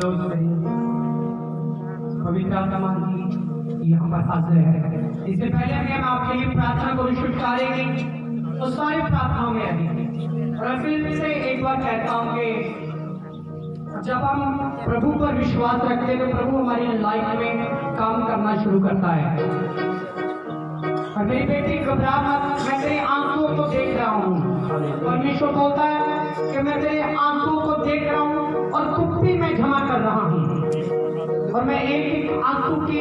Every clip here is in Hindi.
क्लोज करेंगे। पवित्र आत्मा जी यहाँ पर हाजिर है। इससे पहले कि हम आपके लिए प्रार्थना को शुरू करेंगे, उस सारी प्रार्थनाओं में अभी और फिर से एक बार कहता हूँ कि जब हम प्रभु पर विश्वास रखते हैं तो प्रभु हमारी लाइफ में काम करना शुरू करता है। और मेरी बेटी घबरा मत, मैं तेरे आंसुओं को देख रहा हूँ। परमेश्वर बोलता है कि मैं तेरे आंसुओं को देख रहा हूँ और कुप्पी में जमा कर रहा हूँ, और मैं एक एक आंसू की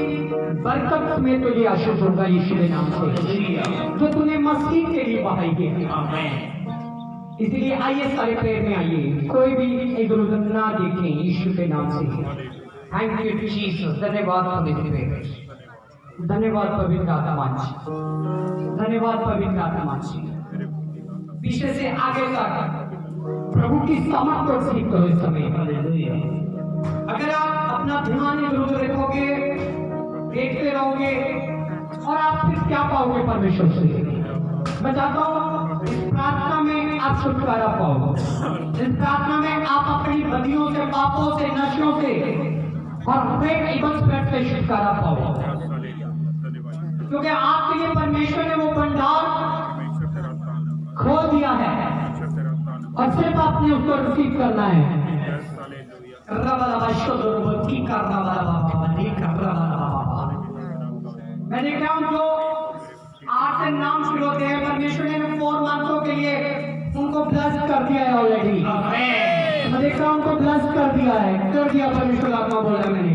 बरकत में तुझे आशीष दूंगा यीशु के नाम से, जो तूने मसीह के लिए बहाई है। इसलिए आइए सारे प्रेयर में आइए, कोई भी एक दूसरे ना देखें यीशु के नाम से। Thank you Jesus. धन्यवाद पवित्र प्रेयर, धन्यवाद पवित्र आत्मा जी, धन्यवाद पवित्र आत्मा जी। पीछे से आगे तक प्रभु की समझ को सीख करो इस समय। अगर आप अपना ध्यान इधर रखोगे, देखते रहोगे, और आप फिर क्या पाओगे परमेश्वर से? मैं चाहता हूँ इस प्रार्थना में आप छुटकारा पाओ। इस प्रार्थना में आप अपनी बदियों से, पापों से, नशों से और हरेक इबल स्पिरिट से छुटकारा पाओ, क्योंकि आपके लिए परमेश्वर ने वो भंडार खोल दिया है और सिर्फ आपने उसको रिसीव करना है। मैं देख रहा हूँ जो 8 से नाम शुरू होते हैं, परमेश्वर ने 4 मंथों के लिए उनको ब्लेस कर दिया है ऑलरेडी। मैं देख रहा हूँ उनको ब्लेस कर दिया परमेश्वर आत्मा बोल रहा है मैंने।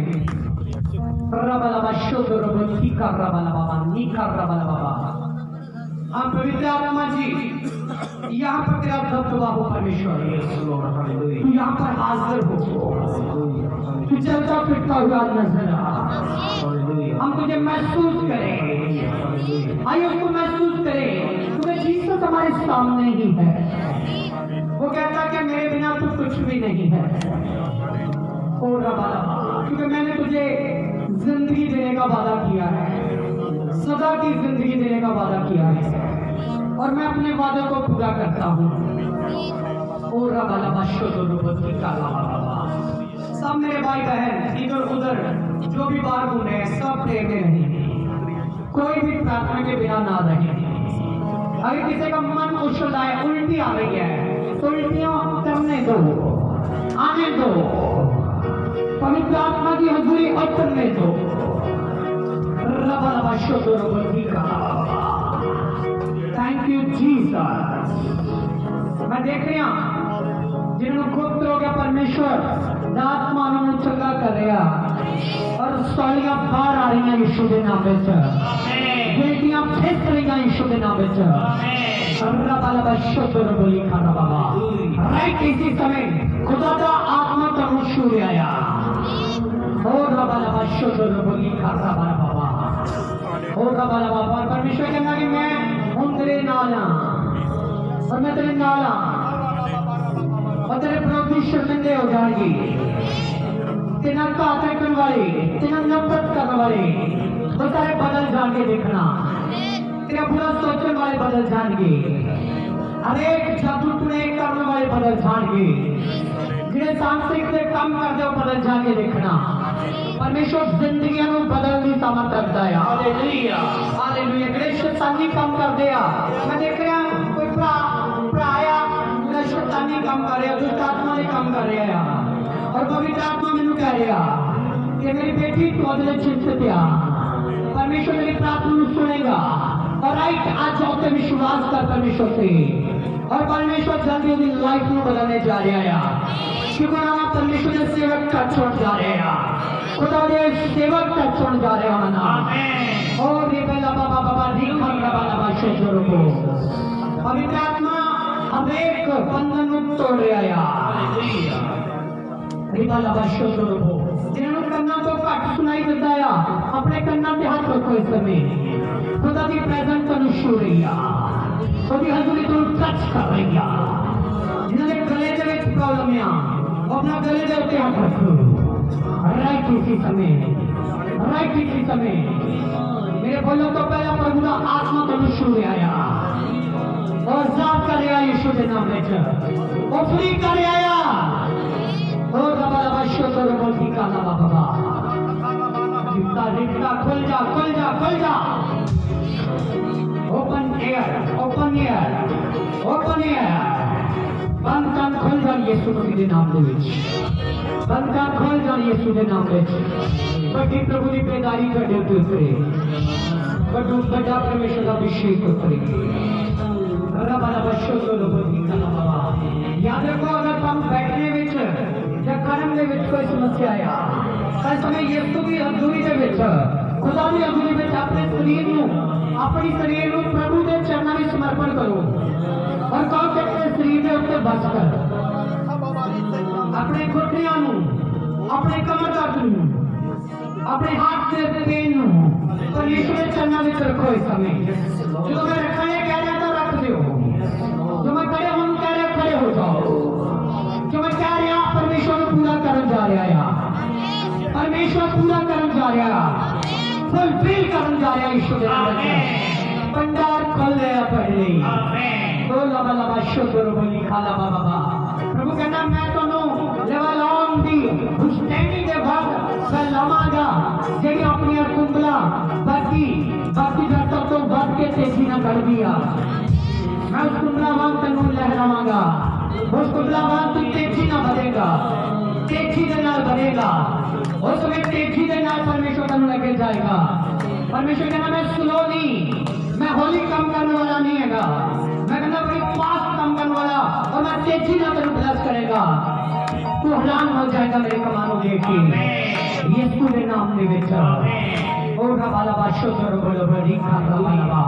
हाँ पवित्र आत्मा जी, यहाँ पर तेरा दबदबा हो परमेश्वर, तू यहाँ पर हाजिर हो, तू चलता फिरता हुआ नजर आ, हम तुझे महसूस करें। आइए उसको महसूस करें, क्योंकि जीसस हमारे सामने ही है। वो कहता कि मेरे बिना तू कुछ भी नहीं है। ओ रब्बा, क्योंकि मैंने तुझे जिंदगी देने का वादा किया है, सदा की जिंदगी देने का वादा किया है, और मैं अपने वादे को पूरा करता हूँ। ओ रब्बा सब मेरे भाई बहन इधर उधर जो भी बाहर घूमे, सब प्रेम में रहें, कोई भी प्रार्थना के बिना ना रहे। अगर किसी का मन उछल आए, उल्टी आ रही है, तो उल्टियां करने दो, आने दो, पवित्र आत्मा की हजूरी और करने दो। Thank you Jesus. मैं देख रही हूं जिन्होंने गुप्त हो गया परमेश्वर आत्मा ਨੂੰ ਚੰਗਾ ਕਰਿਆ, और सालियां बाहर आ रही हैं यीशु के नाम में, बेटियां फिस रही यीशु के नाम में। राइट इसी समय खुदा का आत्मा का मुशूर आया, और परमेश्वर कहना कि मैं हूं तेरे नाल और मैं तेरे नाल और तेरे विरोधी शर्मिंदे हो जाएंगे, तेना घात रखने वाले, तेना नफरत करने वाले वो सारे बदल जाएंगे। देखना तेरा बुरा सोचने वाले बदल जाएंगे, हरेक जादू टूने करने वाले बदल जाएंगे, जिन्हें सांस्कृतिक से कम कर दो बदल जाएंगे। देखना परमेश्वर जिंदगियों को बदलने सामर्थ रखता है। Hallelujah hallelujah. गणेश शैतानी कम कर दिया। मैं देख रहा हूं कोई प्राया शैतानी कम कर रहा, दुष्ट आत्मा ने कम कर रहा, और पवित्र आत्मा मैंने कह रहा कि मेरी बेटी तू अगले चिंतित आ, परमेश्वर मेरी प्रार्थना सुनेगा। और राइट आज जाते विश्वास कर परमेश्वर से, और परमेश्वर जल्दी जल्दी लाइफ में बदलने जा रहा है, क्योंकि हम परमेश्वर के सेवक का छोड़ जा रहे हैं, खुदा के सेवक का छोड़ जा रहे हैं ना। और ये पहला बाबा बाबा को पवित्र आत्मा हरेक बंधन तोड़ रहा जिन्होंने कन्ना को कट सुनाई देता है, अपने कन्ना पे हाथ रखो इस समय, खुदा की प्रेजेंस अनुशूर रही है, खुदी हजूरी तो टच कर रही है। जिन्होंने गले के प्रॉब्लम है अपना गले के ऊपर हाथ रखो। राइट इसी समय, राइट इसी समय मेरे बोलो तो पहला प्रभु का आत्मा तो अनुशूर आया और साफ कर आया यीशु के नाम में, और फ्री कर आया। और ओपन बंद कान खोल जान यीशु मसीह के नाम दे विच बंद कान खोल जान यीशु के नाम दे विच बड़ी प्रभु की बेदारी का दिल ते उतरे बड़ू बड़ा परमेश्वर का अभिषेक उतरे रब रब शुद्ध लोबोधी का बाबा याद रखो अगर हम बैठने विच या कर्म दे विच कोई समस्या आया हर समय यीशु की हजूरी दे विच खुदा की हजूरी विच अपने शरीर को प्रभु के चरणों में समर्पण करो और कहो कि अपने शरीर के उत्ते बस कर अपने घुटनियां अपने कमर दर्द अपने हाथ से पेन परमेश्वर के चरणों में रखो इस समय जो मैं रखने कह रहा था रख दो जो मैं खड़े हम कह रहे खड़े हो जाओ जो मैं कह रहा परमेश्वर पूरा करने जा रहा है परमेश्वर पूरा करने जा रहा फुलफिल करने जा रहा है ईश्वर के नाम में भंडार खोल रहा पहले तो लबा लबा शुद्ध बोली खाला बाबा प्रभु कहना मैं तो लेवल ऑन दी उस्टेनी के बाद मैं लवांगा जेडी अपनी कुंबला बाकी जाता तो बात के तेजी ना कर दिया मैं उस कुंबला वांग तनु लहरावांगा उस कुंबला वांग तू तेजी ना बढ़ेगा तेजी के नाल बढ़ेगा उस समय तेजी के नाल परमेश्वर तनु लेके जाएगा परमेश्वर कहना मैं स्लो नहीं मैं होली कम करने वाला नहीं हैगा मैं कहना बड़ी फास्ट कम करने वाला और मैं तेजी ना तेरे ब्लेस करेगा तू हैरान हो जाएगा मेरे कमानों देख के यीशु के नाम में बेचा ओ रबाला बाशो करो बोलो बड़ी खाला वाला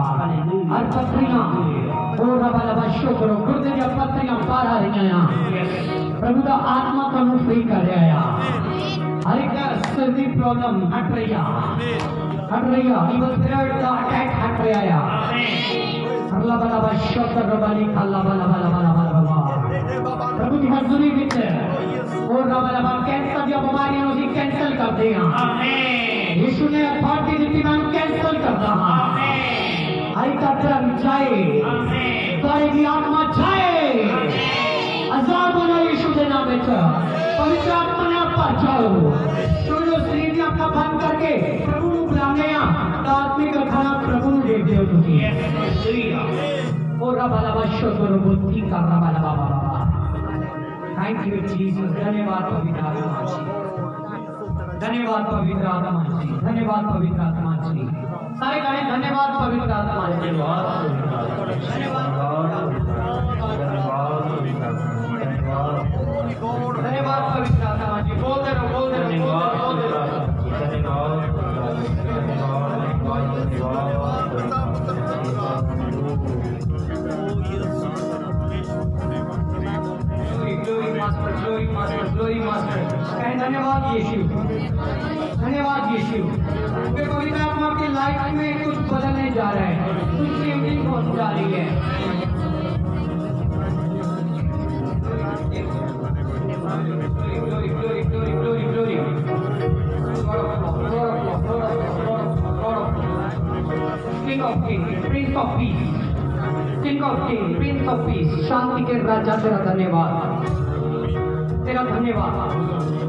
और पत्रियां ओ रबाला बाशो करो गुर्दे की पत्रियां बाहर आ रही हैं प्रभु का आत्मा को फ्री कर रहा है हर एक सर्दी प्रॉब्लम हट रही है इवन स्पिरिट का अटैक हट रहा है अल्लाह बला बाशो करो बड़ी खाला वाला प्रभु की हजूरी विच और रबा कैंसर दी बीमारियां उसी कैंसिल कर दिया आमीन यीशु ने अथॉरिटी दी मैं कैंसिल करता हूं आमीन आई का धर्म जाए आमीन सारी की आत्मा जाए आमीन आजाद बनो यीशु के नाम में पवित्र आत्मा ने आप पर जाओ तो जो शरीर ने अपना बंद करके प्रभु को बुलाने तो आत्मिक खाना प्रभु को दे दो तुझे और रबा बाशो करो बुद्धि का रबा बाबा थैंक यू जीसस धन्यवाद पवित्र आत्मा जी धन्यवाद पवित्र आत्मा जी धन्यवाद पवित्र आत्मा जी सारे गाने धन्यवाद पवित्र आत्मा जी धन्यवाद पवित्र आत्मा जी बोलते रहो Glory Master. And धन्यवाद यीशु फिर पवित्र आत्मा आपकी लाइफ में कुछ बदलने जा रहा है कुछ चेंजिंग होने जा रही है glory King of Kings Prince of Peace King of Kings Prince of Peace शांति के राजा तेरा धन्यवाद तेरा धन्यवाद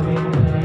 Amen.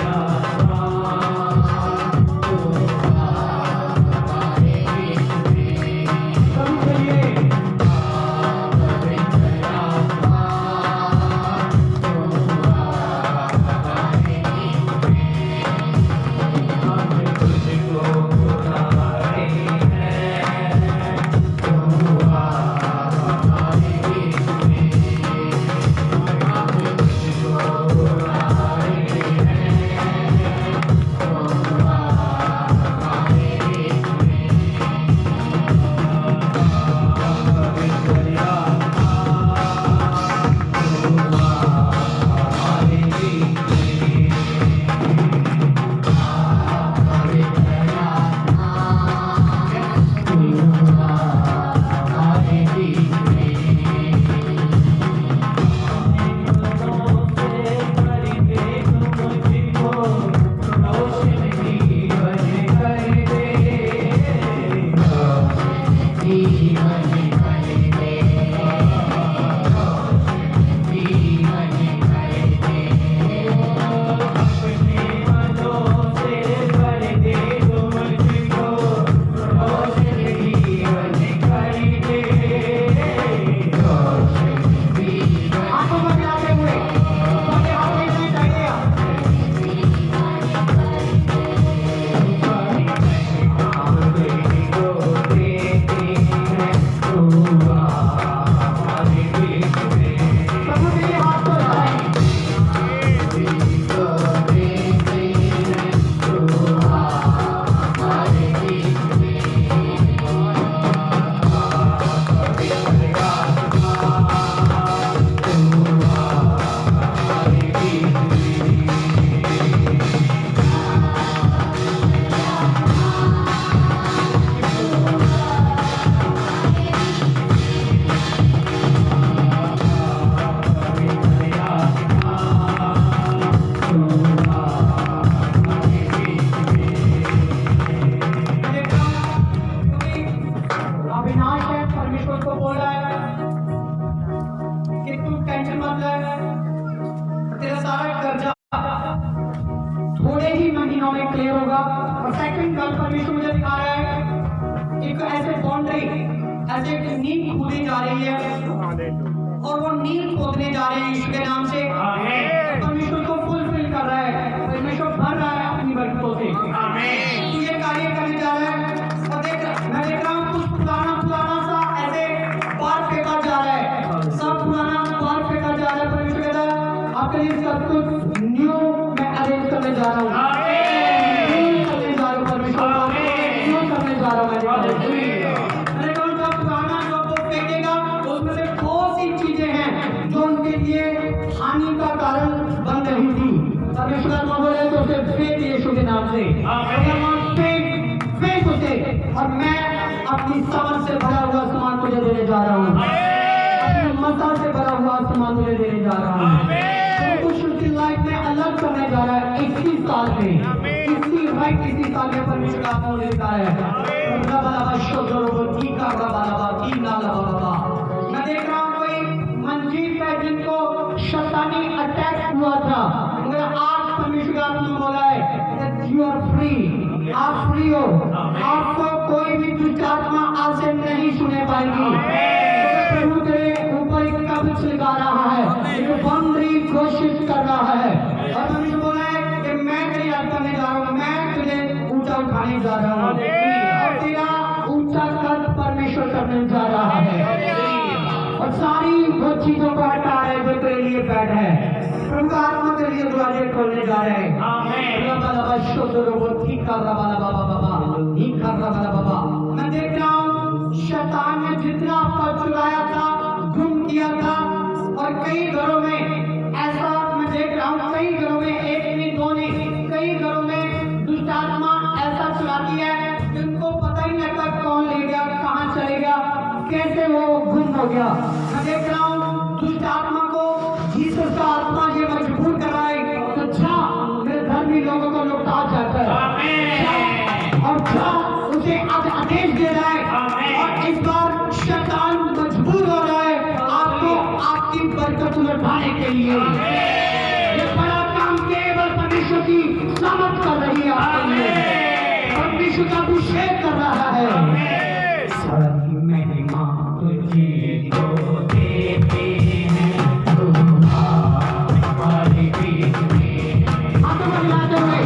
दिनों में क्लियर होगा। और सेकंड गल परमेश्वर मुझे दिखा रहा है एक ऐसे बाउंड्री, ऐसे एक नींव खोदी जा रही है और वो नींव खोदने जा रहे हैं यीशु के नाम से। परमेश्वर को फुलफिल कर रहा है, परमेश्वर भर रहा है अपनी बरकतों से। तो ये कार्य करने जा रहा है और मैं देख रहा हूँ कुछ पुराना सा ऐसे बार फेंका जा रहा है, सब पुराना बार फेंका जा रहा है। परमेश्वर कहता है आपके लिए सब कुछ न्यू मैं अरेंज करने जा रहा हूँ, परमेश्वर न्यू करने जा रहा हूँ। मैंने कहा जब पुराना जो वो फेंकेगा उसमें से बहुत सी चीजें हैं जो उनके लिए हानि का कारण बन रही थी। परमेश्वर का बोले तो उसे फेंक यीशु के नाम से, फेंक उसे, और मैं अपनी समझ से भरा हुआ सामान तुझे देने जा रहा हूँ, अपनी मसा से भरा हुआ सामान तुझे देने जा रहा हूँ। तो कुछ उसकी लाइफ में अलग करने जा रहा है 21 साल में, इसी साल में परमेश्वर का आपको मुझे दिखाया है। मैं देख रहा हूँ कोई मंजीर है जिनको शैतानी अटैक हुआ था, मगर आज परमेश्वर का आपने बोला है यू आर फ्री, आप फ्री हो, आपको कोई भी दुष्ट आत्मा आज से नहीं सुने पाएगी। प्रभु तेरे ऊपर एक कब्ज लगा रहा है, एक बाउंड्री घोषित कर रहा है, और परमेश्वर बोला है कि मैं तेरी याद करने जा रहा हूँ, मैं तुझे ऊंचा उठाने जा रहा हूँ, और तेरा ऊंचा कद परमेश्वर करने जा रहा है, और सारी वो चीजों को हटा रहे जो तेरे लिए बैठ है। प्रभु का आत्मा तेरे लिए दरवाजे खोलने जा रहे हैं। मैं देख रहा हूँ शैतान ने जितना आपका चुराया था, गुम किया था, और कई घरों में ऐसा मैं देख रहा हूँ, कई घरों में एक नहीं दो नहीं, कई घरों में दुष्ट आत्मा ऐसा चुराती है कि उनको पता ही नहीं लगता कौन ले गया, कहाँ चले गया, कैसे वो गुम हो गया। मैं देख रहा हूँ दुष्ट आत्मा को जीसस का आत्मा ये मजबूर कर रहा है, अच्छा मेरे धर्मी लोगों को लौटा जाता है, और क्या उसे आज आदेश दे रहा है, और इस बार शैतान मजबूर हो रहा है आपको आपकी बरकत लौटाने के लिए। ये बड़ा काम केवल परमेश्वर की समझ कर रही है आपके लिए, परमेश्वर का अभिषेक कर रहा है। सारी महिमा तुझी को देते हैं, हमारे बीच में आत्मा मिलाते हुए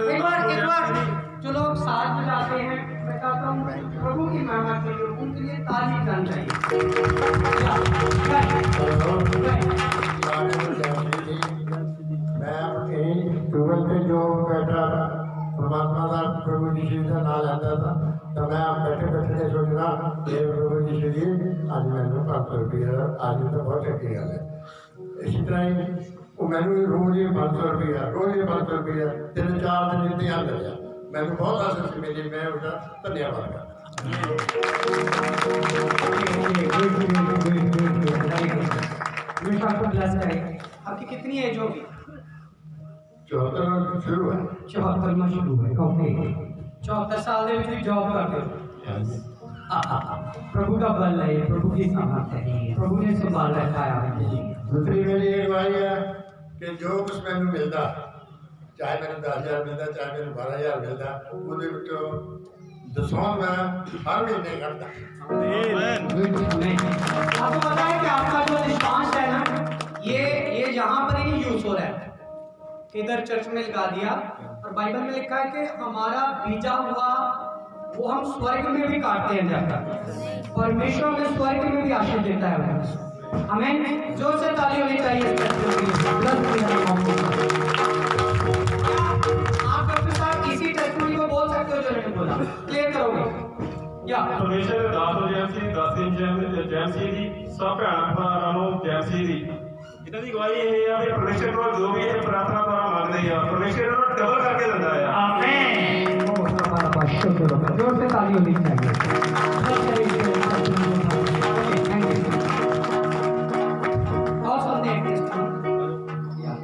एक बार जो लोग साथ में जाते हैं, मैं कहता हूँ प्रभु की महिमा के लिए उनके लिए ताली जानी चाहिए। मैं अपनी गूगल पे जो बैठा परमात्मा का प्रभु जी का नाम लेता था, तो मैं बैठे बैठे सोचना प्रभु जी आज मैंने 500 रुपया, आज तो बहुत अच्छी गल है। इसी तरह ही वो मैंने रोज ही 500 रुपया, रोज ही 500 रुपया 3-4 दिन इतनी याद लिया, मैंने बहुत आशीष मिली, मैं उसका धन्यवाद करता। आपकी कितनी एज होगी? 74 शुरू है, 74 में शुरू है। ओके, 74 साल ਦੇ ਵਿੱਚ जॉब करते हो। प्रभु का बल है, प्रभु की सामर्थ है, प्रभु ने संभाल रखा है। दूसरी मेरी एक भाई है कि जो कुछ मैंने मिलता, चाहे मैंने 10,000 मिलता, चाहे मैंने 12,000 मिलता, ਉਹਦੇ ਵਿੱਚੋਂ दसवां मैं हर महीने करता। आपको पता है कि आपका जो निशान है ना, ये यहाँ पर ही यूज हो रहा है, इधर चर्च में लगा दिया, और बाइबल में लिखा है कि हमारा बीजा हुआ वो हम स्वर्ग में भी काटते हैं जाकर। परमेश्वर हमें स्वर्ग में भी आशीष देता है। हमें जोर से ताली होनी चाहिए इस फैसले के लिए। आप डॉक्टर साहब इसी टेस्टमनी को बोल सकते हो जो मैंने बोला, क्लियर करोगे या? परमेश्वर ਦੇ ਦਾਸ ਹੋ ਜੈਮਸੀ ਦਾਸੀ ਜੈਮਸੀ ਦੀ ਸਭ ਭੈਣਾਂ ਭਰਾਵਾਂ ਨੂੰ ਜੈਮਸੀ ਦੀ ਇਹਨਾਂ ਦੀ ਗਵਾਹੀ ਇਹ ਆ ਵੀ ਪਰਮੇਸ਼ਰ ਕੋਲ ਜੋ ਵੀ ਇਹ ਪ੍ਰਾਰਥਨਾ ਦੁਆਰਾ ਮੰਗਦੇ ਆ ਪਰਮੇਸ਼ਰ ਇਹਨਾਂ ਨੂੰ ਡਬਲ ਕਰਕੇ ਦਿੰਦਾ ਆ। आमीन। हमारा पास्टर को लोग जोर से ताली होनी चाहिए। Thank you. और सुनते हैं या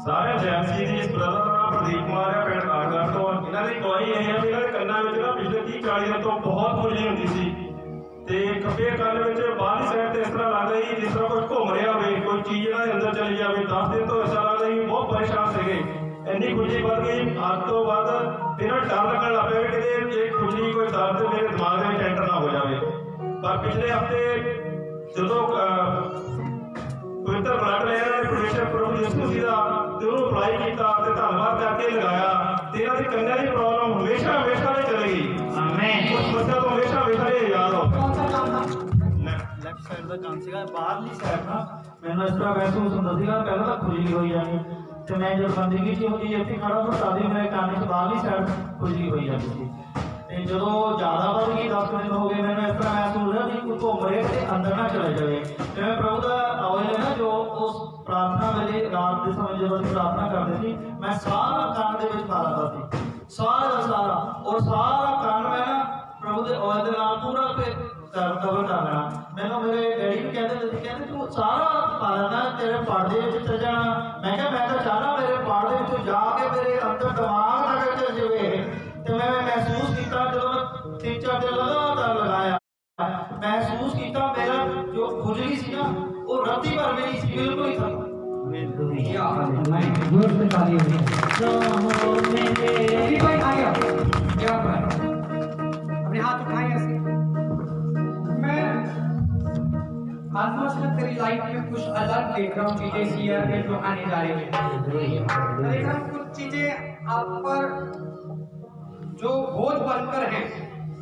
ਸਾਰੇ ਜੈਮਸੀ ਦੀ ਇਸ ਬ੍ਰਦਰ ਦਾ ਨਾਮ ਪ੍ਰਦੀਪ ਕੁਮਾਰ ਹੈ, ਪਿੰਡ ਕਾਰਗਰ ਤੋਂ। ਇਹਨਾਂ ਦੀ ਗਵਾਹੀ ਇਹ ਹੈ ਵੀ ਇਹਨਾਂ ਦੇ ਕੰਨਾਂ ਵਿੱਚ ਨਾ ਪਿਛਲੇ 30-40 ਦਿਨ ਤੋਂ ਬਹੁਤ ਖੁਜਲੀ ਹੁੰਦੀ ਸੀ ਤੇ ਖੱਬੇ ਕੰਨ ਵਿੱਚ ਬਾਹਰਲੀ ਸਾਈਡ ਤੇ ਇਸ ਤਰ੍ਹਾਂ ਲੱਗਦਾ ਸੀ ਜਿਸ ਤਰ੍ਹਾਂ ਕੋਈ ਘੁੰਮ ਰਿਹਾ ਹੋਵੇ, ਕੋਈ ਚੀਜ਼ ਇਹਨਾਂ ਦੇ ਅੰਦਰ ਚਲੀ ਜਾਵੇ। 10 ਦਿਨ ਤੋਂ ਇਸ ਤਰ੍ਹਾਂ ਲੱਗਦਾ ਸੀ, ਬਹੁਤ ਪਰੇਸ਼ਾਨ ਸੀਗੇ। ਇੰਨੀ ਖੁਜਲੀ ਵੱਧ ਗਈ ਅੱਜ ਤੋਂ ਬਾਅਦ ਇਹਨਾਂ ਡਰ ਲੱਗਣ ਲੱਗ ਪਿਆ ਵੀ ਕਿਤੇ ਇਹ ਖੁਜਲੀ ਕੋਈ ਦਰਦ ਮੇਰੇ ਦਿਮਾਗ ਦੇ ਵਿੱਚ ਐਂਟਰ ਨਾ ਹੋ ਜਾਵੇ। ਪਰ ਪਿਛਲੇ ਹਫ਼ਤੇ ਜਦੋਂ ਪਵਿੱਤਰ ਬਲੱਡ ਲਿਆ ਇਹਨਾਂ ਨੇ ਪਰਮੇਸ਼ਰ ਪ੍ਰਭੂ ਯਿਸੂ ਮਸੀਹ ਦਾ ਤੇ ਉਹਨੂੰ ਅਪਲਾਈ ਕੀਤਾ ਤੇ ਧੰਨਵਾਦ ਕਰਕੇ ਲਗਾਇਆ ਤੇ ਇਹਨਾਂ ਦੀ ਕੰਨਾਂ ਦੀ ਪ੍ਰੋਬਲਮ ਹਮੇਸ਼ਾ ਹਮੇਸ਼ਾ ਲਈ ਚਲੇ ਗਈ। आमीन। ਉਸ ਸਮੱਸਿਆ ਤੋਂ ਹਮੇਸ਼ਾ ਹਮੇਸ਼ਾ ਲਈ ਆਜ਼ਾਦ ਹੋ। कौन सा काम था? ਲੈਫਟ ਸਾਈਡ ਦਾ ਕੰਮ ਸੀਗਾ, ਬਾਹਰਲੀ ਸਾਈਡ ਨਾ ਮੈਨੂੰ ਇਸ ਤਰ੍ਹਾਂ ਮਹਿਸੂਸ ਹੁੰਦਾ ਸੀਗਾ, ਪਹਿਲਾਂ ਤਾਂ ਖੁਜਲੀ ਹੋਈ ਜਾਂਦੀ ਤੇ ਮੈਂ ਜਦ ਬੰਦਗੀ 'ਚ ਹੁੰਦੀ ਇੱਥੇ ਖੜਾ ਤਾਂ ਤਾਂ ਵੀ ਮੇਰੇ ਕੰਨ 'ਚ ਬਾਹਰਲੀ ਸਾਈਡ ਖੁਜਲੀ ਹੋਈ ਜਾਂਦੀ ਸੀ ਤੇ ਜਦੋਂ ਜ਼ਿਆਦਾ ਵੱਧ ਗਈ 10 ਦਿਨ ਹੋ ਗਏ ਮੈਨੂੰ ਇਸ ਤਰ੍ਹਾਂ ਮਹਿਸੂਸ ਹੋਇਆ ਕਿ ਕੋਈ ਘੁੰਮ ਰਿਹਾ ਤੇ ਅੰਦਰ ਨਾ ਚਲੇ ਜਾਵੇ। ਜਿਵੇਂ ਪ੍ਰਭੂ ਦਾ ਆਇਲ ਹੈ ਨਾ ਜੋ ਉਸ ਪ੍ਰਾਰਥਨਾ ਵੇਲੇ ਰਾਤ ਦੇ ਸਮੇਂ ਜਦੋਂ ਅਸੀਂ ਪ੍ਰਾਰਥਨਾ ਕਰਦੇ ਸੀ ਮੈਂ ਸਾਰਾ ਕੰਨ ਦੇ ਵਿੱਚ ਪਾ ਲੈਂਦਾ ਸੀ, ਸਾਰਾ ਦਾ ਸਾਰਾ, ਔਰ ਸਾਰਾ ਕੰਨ ਮੈਂ ਨਾ ਪ੍ਰਭੂ ਦੇ ਆਇਲ ਦੇ ਨਾਲ ਪੂਰਾ ਕਵਰ ਕਰ ਲੈਣਾ। ਮੈਨੂੰ ਮੇਰੇ ਡੈਡੀ ਵੀ ਕਹਿੰਦੇ ਹੁੰਦੇ ਸੀ, ਕਹਿੰਦੇ ਤੂੰ ਸਾਰਾ ਪਾ ਲੈਣਾ, ਤੇਰੇ ਪਰਦੇ ਵਿੱਚ ਚਲ ਜਾਣਾ। ਮੈਂ ਕਿਹਾ ਮੈਂ ਤਾਂ ਚਾਹਨਾ ਮੇਰੇ ਪਰਦੇ ਵਿੱਚੋਂ ਜਾ ਕੇ ਮੇਰੇ ਅੰਦਰ ਦਿਮਾਗ ਤੱਕ ਚਲ ਜਾਵੇ। ਤੇ ਮੈਂ ਮਹਿਸੂਸ ਕੀਤਾ ਜਦੋਂ ਮੈਂ 3-4 ਦਿਨ ਲਗਾਤਾਰ ਲਗਾਇਆ, ਮਹਿਸੂਸ ਕੀਤਾ ਮੇਰਾ ਜੋ ਖੁਜਲੀ ਸੀ ਨਾ ਉਹ ਰੱਤੀ ਭਰ ਵੀ ਨਹੀਂ ਸੀ, ਬਿਲਕੁਲ ही खत्म। या जोर से ताली होनी चाहिए। भाई आ गया क्या पर अपने हाथ उठाए ऐसे। मैं ऑलमोस्ट तेरी लाइफ में कुछ अलग देख रहा हूँ चीजें इस ईयर में जो आने जा रही है। मैं देख रहा हूँ कुछ चीजें आप पर जो बोझ बनकर हैं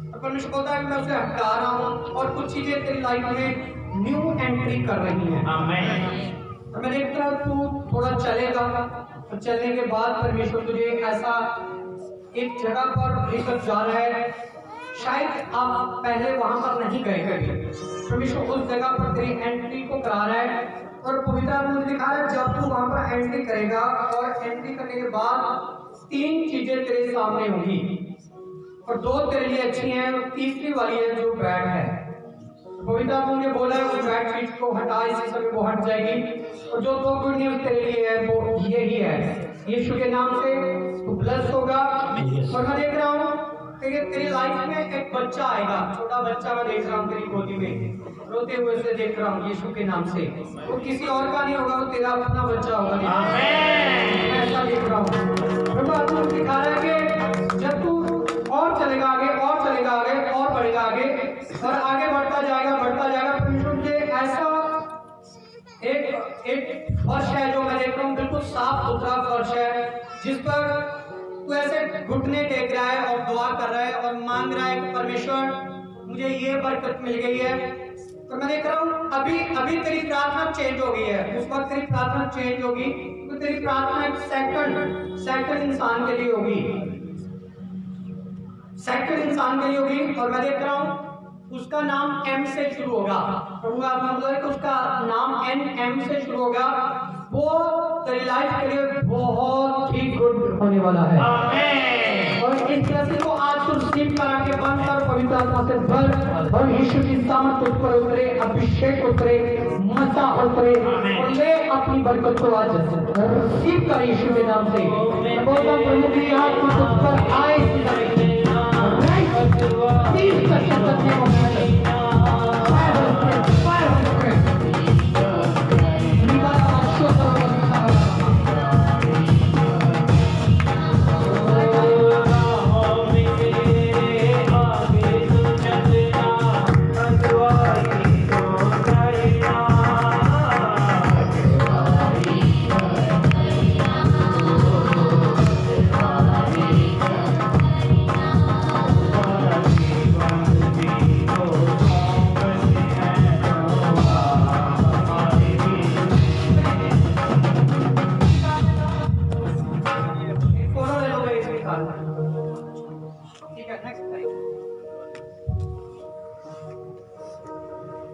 और परमेश्वर कहता है कि मैं उसे हटा रहा हूँ और कुछ चीजें तेरी लाइफ में न्यू एंट्री कर रही हैं। आमीन। और मैं देखता हूँ तू थोड़ा चलेगा और चलने के बाद परमेश्वर तुझे ऐसा एक जगह पर लेकर जा रहा है, शायद आप पहले वहां पर नहीं गए कभी। परमेश्वर उस जगह पर तेरी एंट्री को करा रहा है और पवित्र आत्मा मुझे दिखा रहा है जब तू वहां पर एंट्री करेगा और एंट्री करने के बाद 3 चीजें तेरे सामने होंगी और 2 तेरे लिए अच्छी हैं और तीसरी वाली है जो बैड है। पवित्र आत्मा ने बोला है वो बैड चीज को हटा, इसी समय वो हट जाएगी और जो 2 गुड न्यूज तेरे लिए है वो ये ही है, यीशु के नाम से तू ब्लेस्ड होगा। और मैं देख रहा हूँ तेरी लाइफ में एक बच्चा आएगा, छोटा बच्चा मैं देख रहा हूँ तेरी गोदी में रोते हुए से देख रहा हूँ यीशु के नाम से। वो किसी और का नहीं होगा, वो तेरा अपना बच्चा होगा। आमीन। ऐसा देख रहा हूँ। प्रभु आत्मा दिखा रहा है कि जब तू और चलेगा आगे और चलेगा आगे और बढ़ेगा आगे और आगे बढ़ता जाएगा परमेश्वर मुझे ऐसा एक फर्श है जो मैं देख रहा हूँ, बिल्कुल साफ सुथरा फर्श है जिस पर तू ऐसे घुटने टेक रहा है और दुआ कर रहा है और मांग रहा है कि परमेश्वर मुझे ये बरकत मिल गई है। तो मैं देख रहा हूँ अभी तेरी प्रार्थना चेंज हो गई है, उस वक्त तेरी प्रार्थना चेंज होगी तो तेरी प्रार्थना एक सेकंड इंसान के लिए होगी, सेकंड इंसान के लिए होगी। और मैं देख रहा हूँ उसका नाम एम से शुरू होगा। प्रभु आत्मा बोला है कि उसका नाम एम से शुरू होगा। वो तेरी लाइफ के लिए बहुत ही गुड होने वाला है। आमीन। और इस तरह से वो आज तो रिसीव करा के बंद कर पवित्र आत्मा से भर और यीशु की सामर्थ तुझ पर उतरे, अभिषेक उतरे, मसा उतरे और ले अपनी बरकत को आज रिसीव कर यीशु के नाम से। मैं बोलता हूं प्रभु की आत्मा तुझ पर आए इस समय। प्लीज कर सकते हो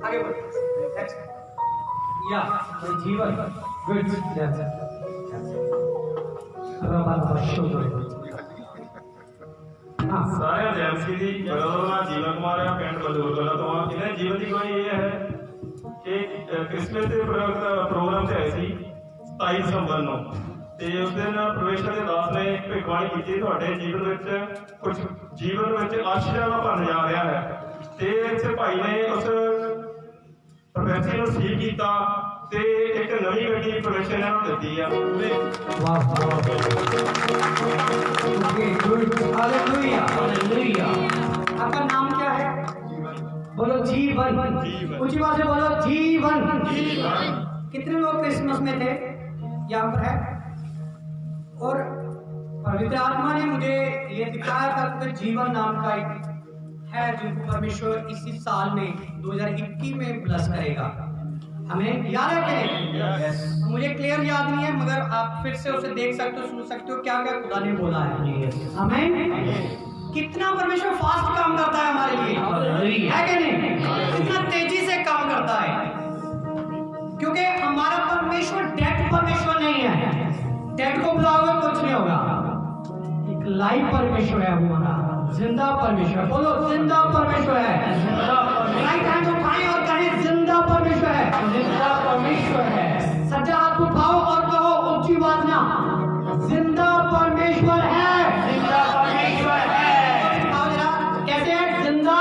आगे बढ़ो नेक्स्ट या जीवन गुड हाँ ਸਾਰੇ ਏਜੰਸੀ ਦੀ ਬਰੋਦਰ ਦਾ ਜੀਵਨ ਕੁਮਾਰ ਹੈ ਪਿੰਡ ਬਲੂਰਗਲਾ ਤੋਂ ਇਹਨਾਂ ਦੇ ਜੀਵਨ ਦੀ ਕੋਈ ਇਹ ਹੈ ਕਿ ਕ੍ਰਿਸਮਸ ਦੇ ਪ੍ਰੋਗਰਾਮ ਤੇ ਆਏ ਸੀ 27 ਦਸੰਬਰ ਨੂੰ ਤੇ ਉਸ ਦਿਨ ਪ੍ਰਵੇਸ਼ਰ ਦੇ ਦਾਸ ਨੇ ਭਿਖਵਾਣੀ ਕੀਤੀ ਤੁਹਾਡੇ ਜੀਵਨ ਵਿੱਚ ਕੁਝ ਜੀਵਨ ਵਿੱਚ ਆਸ਼ੀਰਵਾਦ ਦਾ ਭਰਨ ਜਾ ਰਿਹਾ ਹੈ ਤੇ ਇਸ ਭਾਈ ਨੇ ਉਸ ਪ੍ਰੋਫੈਸਰ ਨੂੰ ਠੀਕ ਕੀਤਾ ਤੇ ਇੱਕ ਨਵੀਂ ਗੱਡੀ ਪ੍ਰਵੇਸ਼ਰ ਨੇ ਉਹਨੂੰ ਦਿੱਤੀ ਆ वाह ओके गुड हालेलुया हालेलुया आपका नाम क्या है बोलो जीवन ऊंची आवाज से बोलो जीवन कितने लोग क्रिसमस में थे यहाँ पर है और पवित्र आत्मा ने मुझे ये दिखाया था कि जीवन नाम का एक है जिनको परमेश्वर इसी साल में 2021 में ब्लेस करेगा हमें याद है कि नहीं मुझे क्लियर याद नहीं है मगर आप फिर से उसे देख सकते हो सुन सकते हो क्या क्या खुदा ने बोला है हमें कितना परमेश्वर फास्ट काम करता है हमारे लिए है कि नहीं कितना तेजी से काम करता है क्योंकि हमारा परमेश्वर डेड परमेश्वर नहीं है डेड को बुलाओगे कुछ नहीं होगा एक लाइव परमेश्वर है हमारा जिंदा परमेश्वर बोलो जिंदा परमेश्वर है राइट हैंड उठाएं और कहें जिंदा परमेश्वर है जिंदा परमेश्वर है सच्चा हाथ उठाओ और कहो ऊंची आवाज ना जिंदा परमेश्वर है जिंदा परमेश्वर है बताओ जरा कैसे है जिंदा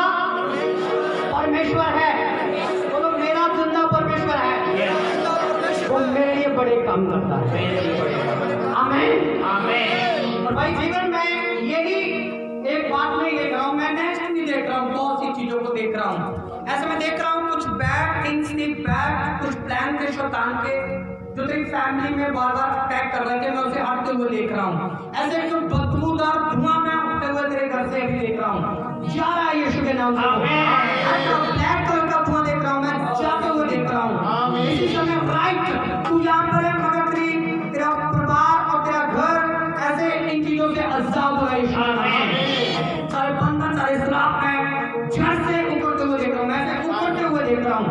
परमेश्वर है बोलो मेरा जिंदा परमेश्वर है वो मेरे लिए बड़े काम करता है आमीन आमीन और भाई जीवन में यही एक बात नहीं देख रहा हूँ मैं नेक्स्ट नहीं देख रहा हूँ बहुत सी चीजों को देख रहा हूँ ऐसे मैं देख रहा हूँ कुछ बैड थिंग्स थी बैड कुछ प्लान थे शैतान के जो तेरी फैमिली में बार बार अटैक कर रहे थे मैं उसे हटते हुए देख रहा हूँ ऐसे जो बदबूदार धुआं मैं उठते हुए तेरे घर से भी देख रहा हूँ जा रहा है यीशु के नाम से ब्लैक कलर का धुआं देख रहा हूँ मैं जाते हुए देख रहा हूँ इसी समय राइट तू यहाँ पर है मगर तेरा परिवार और तेरा घर ऐसे इन चीजों से आजाद हो गए सारे बंधन सारे श्राप में झट से उखड़ते हुए देख रहा हूँ मैं ऐसे उखड़ते हुए देख रहा हूँ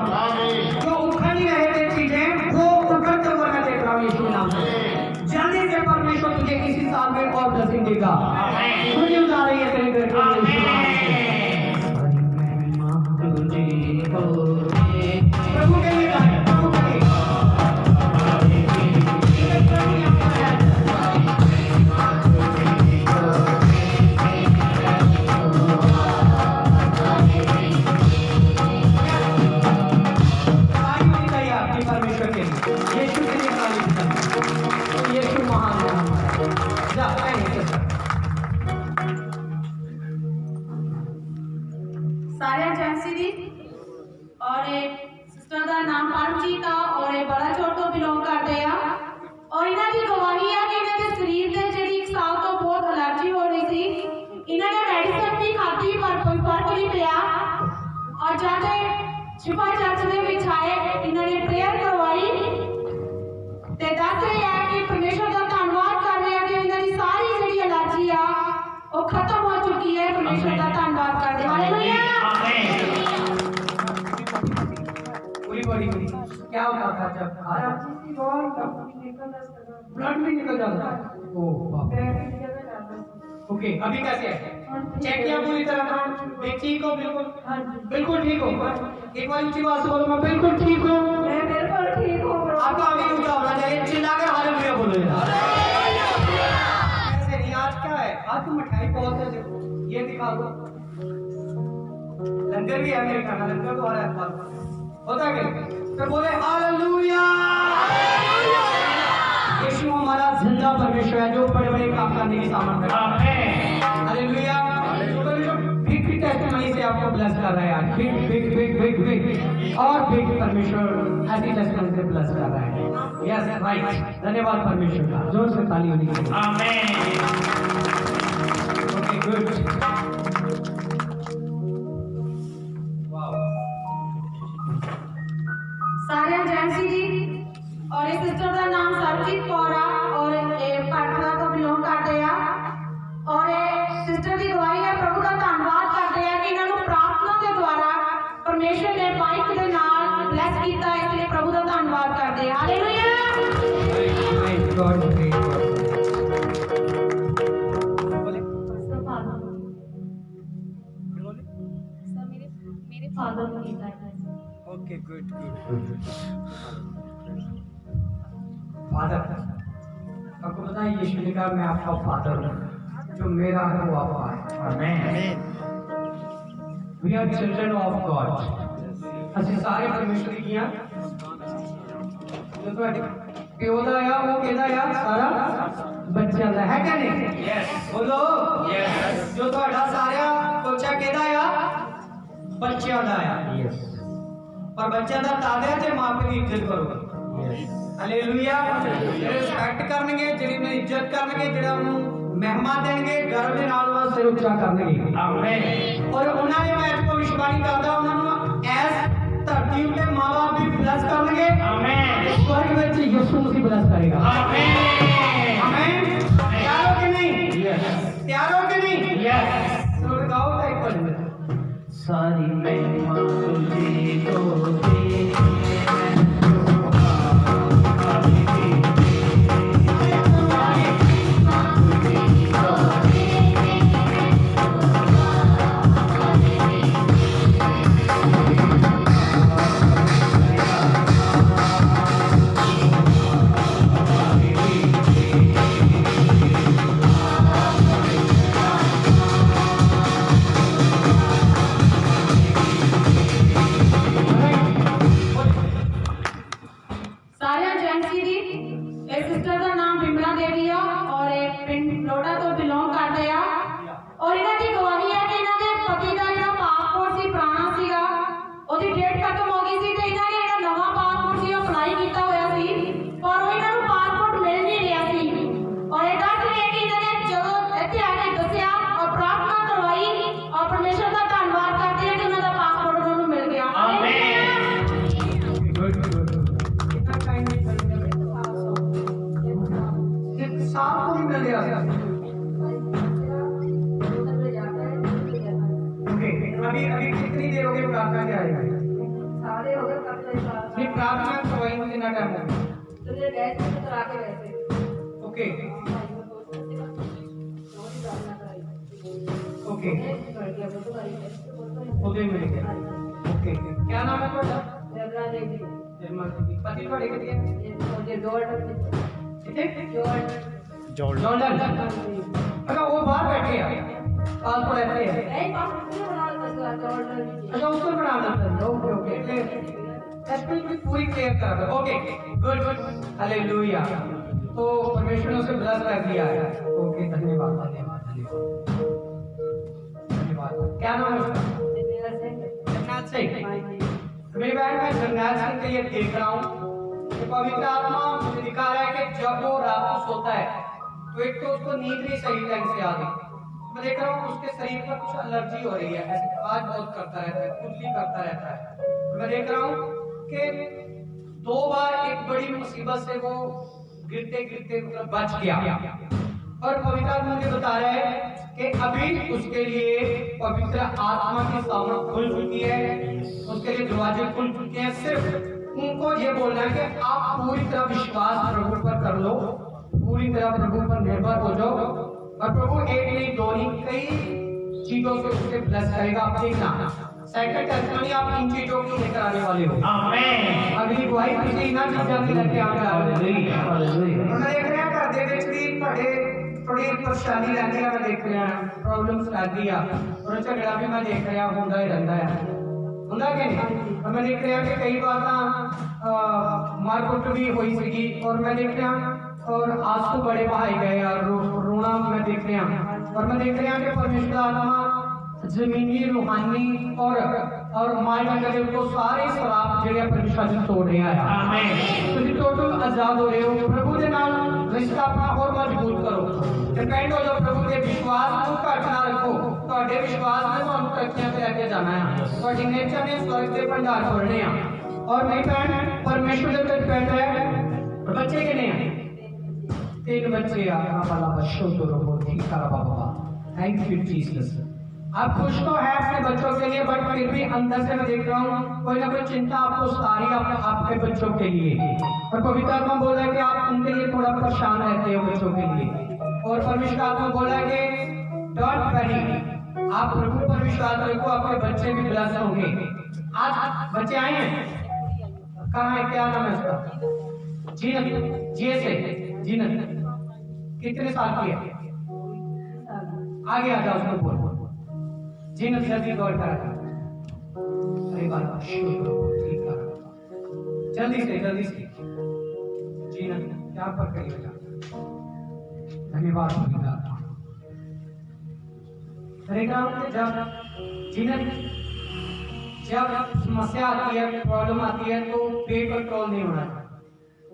जो उखड़ नहीं रहे थे चीजें वो उखड़ते हुए मैं देख रहा हूँ यीशु के नाम से जल्दी से परमेश्वर तुझे इसी साल में और ब्लेसिंग देगा खुशी उतार रही है तेरे घर के यीशु के नाम से प्रभु के लिए गाएं, प्रभु के लिए सारे एजेंसी दी और सिस्टर का नाम पालजी का और बड़ा छोट तो बिलोंग करते हैं और इन्हों की गवाही है कि इन्होंने शरीर से जी 1 साल तो बहुत एलर्जी हो रही थी इन्होंने मेडिसिन भी खाधी पर कोई फर्क नहीं पिया और जब शिफा चर्च के आए इन्होंने प्रेयर करवाई ते दस रहे हैं कि परमेश्वर का धन्यवाद कर रहे हैं कि इन्हों की सारी जी एलर्जी आ वो खत्म हो चुकी है परमेश्वर का धन्यवाद करते हालेलुया बड़ी क्या होता था जब खाया ब्लड भी निकल जाता है ओह बाप ओके अभी कैसे है चेक किया पूरी तरह मैं ठीक हो बिल्कुल बिल्कुल ठीक हो एक बार ऊंची आवाज से बोलो मैं बिल्कुल ठीक हूँ मैं बिल्कुल ठीक हूँ आपका आगे ऊंचा होना चाहिए चिल्लाकर हालेलुया बोलो ऐसे नहीं आज क्या है आज तो मिठाई बहुत है ये दिखा दो लंगर भी है मेरे खाना लंगर तो आ रहा है होता है तो बोले हालेलुया यीशु हमारा जिंदा परमेश्वर है जो बड़े बड़े काम करने की सामर्थ्य रखता है हालेलुया बिग बिग टेस्टिमनी से आपको ब्लेस कर रहा है यार big big big big big और बिग परमेश्वर ऐसी टेस्टिमनी से ब्लेस कर रहा है यस राइट धन्यवाद परमेश्वर का जोर से ताली होनी चाहिए आमीन ओके गुड सारे एजेंसी जी और इस सिस्टर का नाम सरजीत कौर और पाटला को बिलोंग करते हैं और सिस्टर की गवाही है प्रभु का धन्यवाद करते हैं कि इन्होंने प्रार्थना के द्वारा परमेश्वर ने माइक के नाल ब्लेस कीता इसलिए प्रभु का धन्यवाद करते हैं हालेलुया गॉड ग्रेट मेरे फादर ने कीता है ओके गुड फादर आपको पता है यीशु ने कहा मैं आपका फादर हूँ जो मेरा है वो आपका है आमीन we are children of God ਅਸੀਂ ਸਾਰੇ ਪਰਮੇਸ਼ਰ ਦੀਆਂ ਜੋ ਤੁਹਾਡੇ ਪਿਓ ਦਾ ਆ ਉਹ ਕਿਹਦਾ ਆ ਸਾਰਾ ਬੱਚਿਆਂ ਦਾ ਹੈ ਕਿ ਨਹੀਂ ਯੈਸ ਬੋਲੋ ਯੈਸ ਜੋ ਤੁਹਾਡਾ ਸਾਰਾ ਕੋਚਾ ਕਿਹਦਾ ਆ ਬੱਚਿਆਂ ਦਾ ਆ ਯੈਸ ਪਰ ਬੱਚਿਆਂ ਦਾ ਦਾਦਿਆਂ ਤੇ ਮਾਪੇ ਦੀ ਇੱਜ਼ਤ ਕਰੋ ਯੈਸ ਹਾਲੇਲੂਇਆ ਰਿਸਪੈਕਟ ਕਰਨਗੇ ਜਿਹੜੀ ਨੂੰ ਇੱਜ਼ਤ ਕਰਨਗੇ ਜਿਹੜਾ ਉਹਨੂੰ ਮਹਿਮਾ ਦੇਣਗੇ ਗਰਵ ਦੇ ਨਾਲ ਉਹਦਾ ਸਿਰ ਉੱਚਾ ਕਰਨਗੇ ਆਮੀਨ ਔਰ ਉਹਨਾਂ ਨੇ ਮੈਂ ਭਵਿੱਖਬਾਣੀ ਕਰਦਾ ਉਹਨਾਂ ਨੂੰ ਐਸ ਧਰਤੀ ਉੱਤੇ ਮਾਂ-ਬਾਪ ਵੀ ਬਲੈਸ ਕਰਨਗੇ ਆਮੀਨ ਸਵਰਗ ਵਿੱਚ ਯਿਸੂ ਮਸੀਹ ਬਲੈਸ ਕਰੇਗਾ ਆਮੀਨ ਆਮੀਨ ਤਿਆਰ ਹੋ ਕਿ ਨਹੀਂ ਯੈਸ ਤਿਆਰ ਹੋ ਕਿ ਨਹੀਂ ਯੈਸ ਚਲੋ ਗਾਓ ਤਾਂ ਇੱਕ ਵਾਰ सारी महिमा तुझे को दे सारे एजेंसी दी एक सिस्टर का नाम बिमला देवी आ और एक पिंड लोटा तो बिलोंग करते आ और इन्हां दी गवाही है कि इन्हां दे पति का ਜਿਹੜਾ ਪਾਸਪੋਰਟ ਸੀ ਪੁਰਾਣਾ ਸੀਗਾ ਉਹਦੀ ਡੇਟ ਖਤਮ ਹੋ ਗਈ ਸੀ ਤੇ ਇਹਨਾਂ ਨੇ ਜਿਹੜਾ ਨਵਾਂ ਪਾਸਪੋਰਟ ਸੀ ਉਹ ਅਪਲਾਈ ਕੀਤਾ ਹੋਇਆ ਸੀ ਪਰ ਉਹ ਇਹਨਾਂ ਨੂੰ ਪਾਸਪੋਰਟ ਮਿਲ ਨਹੀਂ ਰਿਹਾ ਸੀ ਔਰ ਇਹ ਦੱਸ ਰਹੇ ਕਿ ਇਹਨਾਂ ਨੇ ਜਦੋਂ ਇੱਥੇ ਆ ਕੇ ਦੱਸਿਆ ਔਰ ਪ੍ਰਾਰਥਨਾ ਕਰਵਾਈ ਔਰ ਪਰਮੇਸ਼ਰ ਦਾ ਧੰਨਵਾਦ ਕਰਦੇ ਆ ਕਿ ਉਹਨਾਂ ਦਾ ਪਾਸਪੋਰਟ ਉਹਨਾਂ ਨੂੰ ਮਿਲ ਗਿਆ ਆਮੀਨ गुड गुड कितना टाइम एक साल को भी मिल गया ओके अभी अभी कितनी देर हो गई प्रार्थना के आए सारे हो गए ये प्रार्थना करवाई में कितना टाइम हो गया तो ये गए थे तो आके वैसे ओके ओके उदय मिल गया ओके क्या नाम है ਤੁਹਾਡਾ निर्मल जी पति ਤੁਹਾਡੇ ਕਿੱਥੇ कितने जॉर्डन अच्छा वो बाहर बैठे हैं पासपोर्ट ऐसे है अच्छा उसको बना देते हैं ओके ओके एसपी की पूरी क्लियर कर दो ओके गुड गुड हालेलुया तो परमेश्वर ने उसे ब्लेस कर दिया है ओके धन्यवाद धन्यवाद धन्यवाद धन्यवाद क्या नाम है उसका जगन्नाथ सिंह मेरी बहन मैं जगन्नाथ सिंह के लिए देख रहा हूँ कि पवित्र आत्मा मुझे दिखा रहा है कि जब वो रात को सोता है तो एक तो उसको नींद नहीं सही ढंग से आ गई मैं देख रहा हूँ उसके शरीर पर कुछ एलर्जी हो रही है ऐसे आवाज बहुत करता रहता है खुजली करता रहता है मैं देख रहा हूँ कि 2 बार एक बड़ी मुसीबत से वो गिरते गिरते मतलब बच गया और पवित्र आत्मा मुझे बता रहा है कि अभी उसके लिए पवित्र आत्मा की सामने खुल चुकी है उसके लिए दरवाजे खुल चुके हैं सिर्फ उनको ये बोलना है कि आप पूरी तरह विश्वास प्रभु पर कर लो पूरी तरह प्रभु पर निर्भर हो जाओ और प्रभु एक नहीं 2 नहीं कई चीजों से उसे ब्लेस करेगा आप देखना सेकंड टेस्टिमनी आप इन चीजों की लेकर आने वाले हो आमीन अगली गवाही किसी ना चीज़ों की लेके आने वाले हो हालेलुया हालेलुया मैं देख रहा घर ਦੇ ਵਿੱਚ ਵੀ ਤੁਹਾਡੇ थोड़ी परेशानी रहती है मैं देख रहा प्रॉब्लम्स रहती है और झगड़ा भी मैं देख रहा होंदा ही रहता है होंदा कि नहीं और मैं देख रहा कि कई बार ना मारकुट भी हुई सी और मैं देख रहा और आंसू बड़े बहाए गए और रोना मैं देख रहा और मैं देख रहा कि परमेश्वर आत्मा जमीनी रूहानी और माल डंगर को सारे शराब ਜਿਹੜੇ परमेश्वर जी तोड़ रहा है आमीन ਤੁਸੀਂ टोटल आजाद हो रहे हो प्रभु के नाल रिश्ता अपना और मजबूत करो डिपेंड हो जाओ प्रभु के विश्वास को घट ना रखो ਤੁਹਾਡੇ विश्वास ने ਤੁਹਾਨੂੰ ਤਰੱਕੀਆਂ ਤੇ ਲੈ ਕੇ ਜਾਣਾ ਹੈ ਤੁਹਾਡੀ ਨੇਚਰ ਨੇ स्वर्ग के भंडार खोलने हैं और मेरी बहन परमेश्वर के ऊपर डिपेंड है बच्चे कितने हैं 3 बच्चे आपका वाला बच्चों तो रहो ठीक है बाबा थैंक यू जीसस आप खुश तो है अपने बच्चों के लिए, बट फिर भी अंदर से मैं देख रहा हूँ कोई ना कोई चिंता आपको सता रही है आपके बच्चों के लिए। और पवित्र आत्मा बोल रहा है कि आप उनके लिए थोड़ा परेशान रहते हो बच्चों के लिए। और परमेश्वर आत्मा बोल रहा है कि डोंट वरी, आप प्रभु पर विश्वास रखो, आपके बच्चे भी ब्लेस्ड होंगे। आज बच्चे आए हैं, कहाँ है, क्या नाम है उसका? जीनत, जी से जीनत, कितने साल की है? आगे आ जाओ, उसको बोल जीनत जल्दी दौड़ कर आ। अरे बाबा ठीक है, जल्दी से जीनत क्या पर करिएगा। धन्यवाद जब जीनत जब समस्या आती है, प्रॉब्लम आती है तो बेकंट्रोल नहीं होना।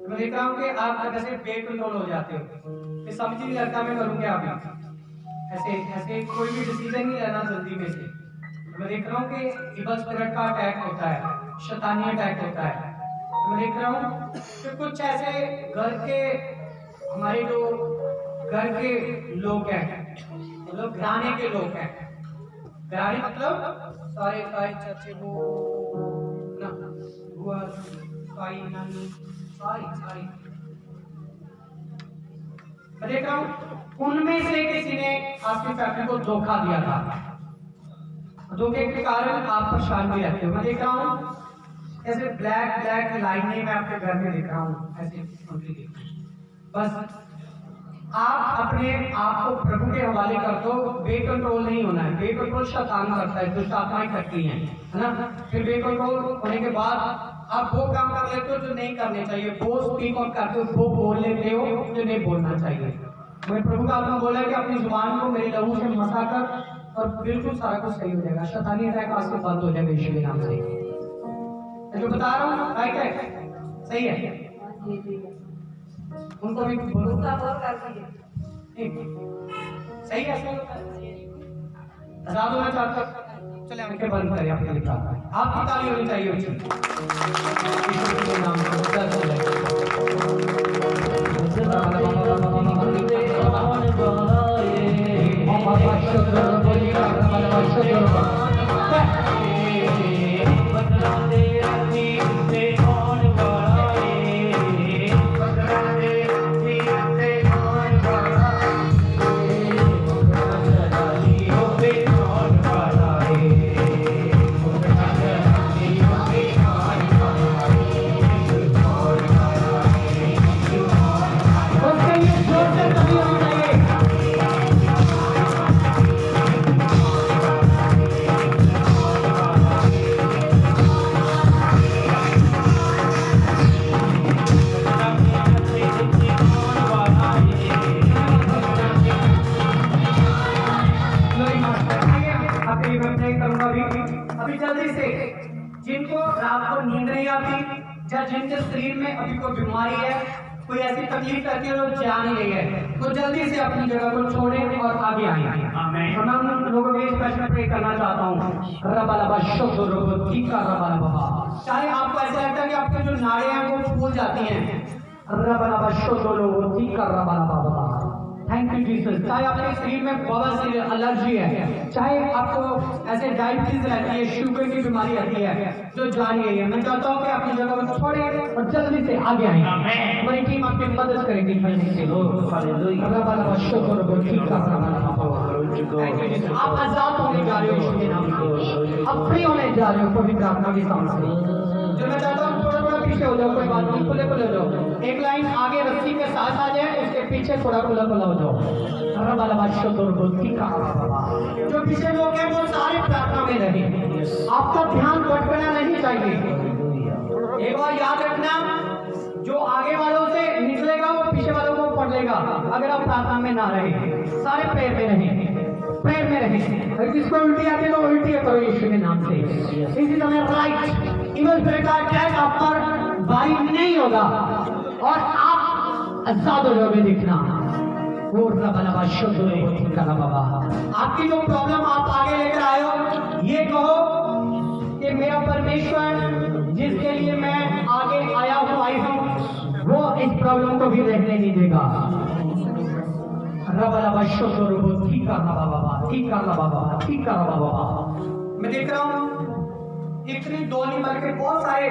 मैं देख रहा हूँ कि आप कैसे बेकंट्रोल हो जाते हो, ये समझ नहीं लगता मैं करूँ क्या अभी। ऐसे कोई भी डिसीजन नहीं लेना जल्दी में से। मैं देख रहा हूँ कि इबल स्पिरिट का अटैक होता है, शैतानी अटैक होता है। मैं देख रहा हूँ कि कुछ ऐसे घर के, हमारे जो घर के लोग हैं, मतलब घराने के लोग हैं, घराने मतलब सारे चाचे वो ना बुआ ताई नानी सारी मैं देख रहा हूँ उनमें से किसी ने आपकी फैमिली को धोखा दिया था। धोखे के कारण आप परेशान भी रहते हो। मैं देख रहा हूँ ऐसे ब्लैक लाइनें मैं आपके घर में देख रहा हूँ, ऐसे बस आप अपने आप को प्रभु के हवाले कर दो। बेकंट्रोल नहीं होना है, बेकंट्रोल शैतान करता है, दुष्ट आत्माएं करती हैं, है ना। फिर बेकंट्रोल होने के बाद आप वो काम कर लेते हो जो नहीं करने चाहिए, वो स्पीक आउट करते हो, वो बोल लेते हो जो नहीं बोलना चाहिए। मैं प्रभु का आत्मा बोला कि अपनी जुबान को मेरे लहू से मसा कर और बिल्कुल सारा कुछ सही हो जाएगा। शैतानी अटैक आज से बंद हो जाएगा यीशु के नाम से। मैं जो बता रहा हूँ राइट है, सही है। उनको भी बोलो सही है, आजाद होना चाहता हूँ। चले आंखें बंद करें, आपके लिए प्रार्थना है। आपकी ताली होनी चाहिए उसकी। यीशु के नाम से दर्द हो अभी जल्दी से जिनको रात को नींद नहीं आती या जिनके शरीर में अभी कोई बीमारी है, कोई ऐसी तकलीफ करती है जो जा नहीं रही है, तो जल्दी से अपनी जगह को छोड़ें और आगे आए। तो मैं उन लोगों के स्पेशल प्रे करना चाहता हूँ। चाहे आपको ऐसा लगता है कि आपके जो नाड़े हैं वो फूल जाती हैं, थैंक यू जीसस। चाहे आपके शरीर में बवासीर एलर्जी है, चाहे आपको ऐसे डायबिटीज रहती है, शुगर की बीमारी रहती है जो जान गई है, मैं चाहता हूँ कि अपनी जगह को छोड़े और जल्दी से आगे आए। हमारी टीम आपकी मदद करेगी। आप आजाद होने जा रहे हो यीशु के नाम से, आप फ्री होने जा रहे हो पवित्र आत्मा के सामने। जो मैं चाहता हूँ थोड़ा पीछे हो जाओ, कोई बात नहीं, खुले हो जाओ। एक लाइन आगे रस्सी के साथ आ जाए, उसके पीछे थोड़ा खुला हो जाओ। जो पीछे लोग हैं वो सारे प्रार्थना में रहे, आपका ध्यान भटकना नहीं चाहिए। एक बार याद रखना, जो आगे वालों से निकलेगा वो पीछे वालों को पढ़ लेगा। अगर आप प्रार्थना में ना रहे, सारे प्रेयर में रहे, प्रेयर में रहे। अगर किसको उल्टी आती है तो उल्टी करो यीशु के नाम से। इसी तरह राइट इवल स्पिरिट का अटैक आप पर भारी नहीं होगा और आप आजाद हो जाओगे। दिखना आपकी जो प्रॉब्लम आप आगे लेकर आए हो, ये कहो कि मेरा परमेश्वर जिसके लिए मैं आगे आई हूँ वो इस प्रॉब्लम को भी रहने नहीं देगा। ठीक कर ला बाबा, ठीक कर ला बाबा। मैं देख रहा हूँ एक नहीं दो नहीं बल्कि बहुत सारे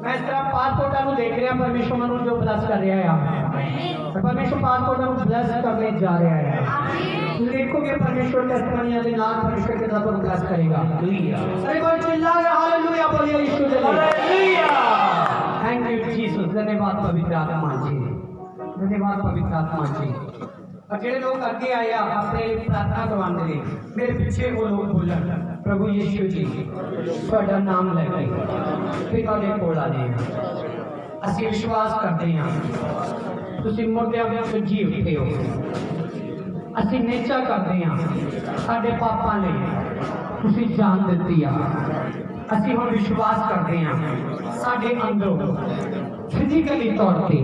मैं इस तरह पासपोर्ट को देख रहा परमेश्वर मनु जो ब्लस कर रहा है यहाँ परमेश्वर पासपोर्ट को ब्लस करने जा रहा है। देखोगे परमेश्वर टेस्टिमोनियां के नाम परमेश्वर के साथ ब्लस करेगा। अरे कोई चिल्ला रहा हालेलुया बोलिए यीशु के लिए। Thank you Jesus. धन्यवाद पवित्र आत्मा जी, धन्यवाद पवित्र आत्मा जी। और जो लोग आगे आए अपने प्रार्थना करवाने लिए मेरे पीछे वो लोग बोलन प्रभु यीशु जी ਤੁਹਾਡਾ नाम लेके पिता ਦੇ ਕੋਲ ਆ ਜਾਏ। ਅਸੀਂ ਵਿਸ਼ਵਾਸ ਕਰਦੇ ਹਾਂ ਤੁਸੀਂ ਮੁਰਦਿਆਂ ਵਿੱਚੋਂ ਜੀ ਉੱਠੇ ਹੋ। ਅਸੀਂ ਨੇਚਾ ਕਰਦੇ ਹਾਂ ਸਾਡੇ ਪਾਪਾਂ ਲਈ ਤੁਸੀਂ ਜਾਨ ਦਿੱਤੀ ਆ। ਅਸੀਂ ਹੁਣ ਵਿਸ਼ਵਾਸ ਕਰਦੇ ਹਾਂ ਸਾਡੇ ਅੰਦਰੋਂ ਫਿਜ਼ੀਕਲੀ ਤੌਰ ਤੇ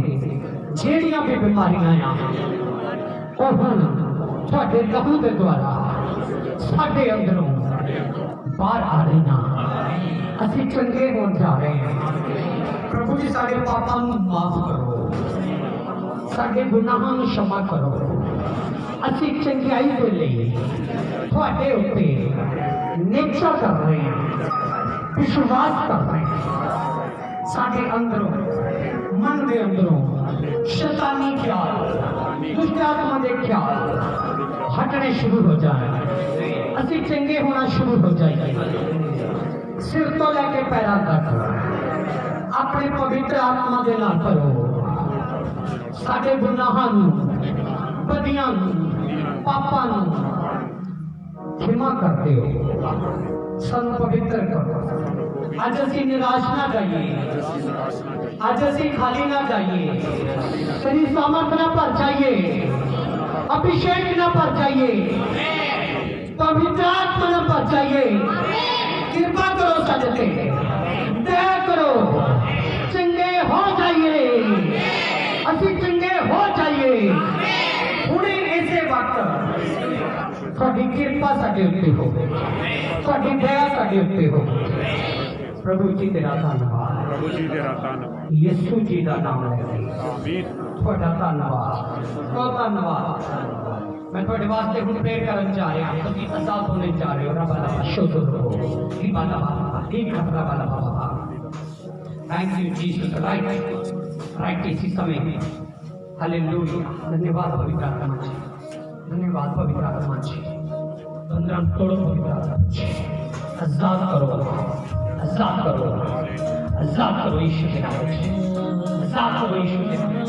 ਜਿਹੜੀਆਂ ਵੀ ਬਿਮਾਰੀਆਂ ਆ ਉਹ ਹੁਣ ਤੁਹਾਡੇ ਲਹੂ ਦੇ ਦੁਆਰਾ ਸਾਡੇ ਅੰਦਰੋਂ ਬਾਹਰ ਆ ਰਹੀਆਂ। ਅਸੀਂ ਚੰਗੇ ਹੋਣ ਜਾ ਰਹੇ ਹਾਂ। ਪ੍ਰਭੂ ਜੀ ਸਾਡੇ ਪਾਪਾਂ ਨੂੰ ਮਾਫ ਕਰੋ, ਸਾਡੇ ਗੁਨਾਹਾਂ ਨੂੰ क्षमा ਕਰੋ। ਅਸੀਂ ਚੰਗਿਆਈ ਦੇ ਲਈ ਤੁਹਾਡੇ ਉੱਤੇ ਨਿਸ਼ਚਾ ਕਰ ਰਹੇ ਹਾਂ, ਵਿਸ਼ਵਾਸ ਕਰ ਰਹੇ ਹਾਂ। ਸਾਡੇ ਅੰਦਰੋਂ ਮਨ ਦੇ ਅੰਦਰੋਂ शैतानी ख्याल दुष्ट आत्मा के ख्याल हटने शुरू हो जाए। असी चंगे होना शुरू हो जाइए। सिर तो लेके पैरों तक अपने पवित्र आत्मा के नाल भरो। साडे गुनाहां नूं बदियां नूं पापां नूं क्षमा करते हो, सानू पवित्र करो। अज असी निराश ना जाइए, आज असी खाली ना जाइए, तेरी सामर्थ ना भर जाइए, अभिषेक ना भर जाइए, पवित्र आत्मा ना भर जाइए। कृपा करो सजते, दया करो, चंगे हो जाइए। असी चंगे हो जाइए हुणे ऐसे वक्त। थोड़ी कृपा साडे उत्ते हो, थोड़ी दया साडे उत्ते हो। प्रभु जी तेरा धन्यवाद, प्रभु जी तेरा धन्यवाद, यीशु जी का नाम लेके आमीन। ਤੁਹਾਡਾ ਧੰਨਵਾਦ, ਬਹੁਤ ਧੰਨਵਾਦ। मैं ਤੁਹਾਡੇ ਵਾਸਤੇ ਹੁਣ ਪ੍ਰੇਅਰ ਕਰਨ ਜਾ ਰਿਹਾ ਹਾਂ। ਤੁਸੀਂ ਆਜ਼ਾਦ ਹੋਣੇ ਜਾ ਰਹੇ ਹੋ। ਰੱਬ ਦਾ ਸ਼ੁਕਰ ਹੋ ਕੀ ਬਾਲਾ ਬਾਬਾ ਕੀ ਖਬਰ ਵਾਲਾ ਬਾਬਾ। Thank you Jesus. राइट इसी समय हालेलुया। धन्यवाद पवित्र आत्मा जी, धन्यवाद पवित्र आत्मा जी। बंधन तोड़ो पवित्र आत्मा जी, आजाद करो, आजाद करो, आजाद करो यीशु के नाम में, आजाद करो यीशु के नाम में,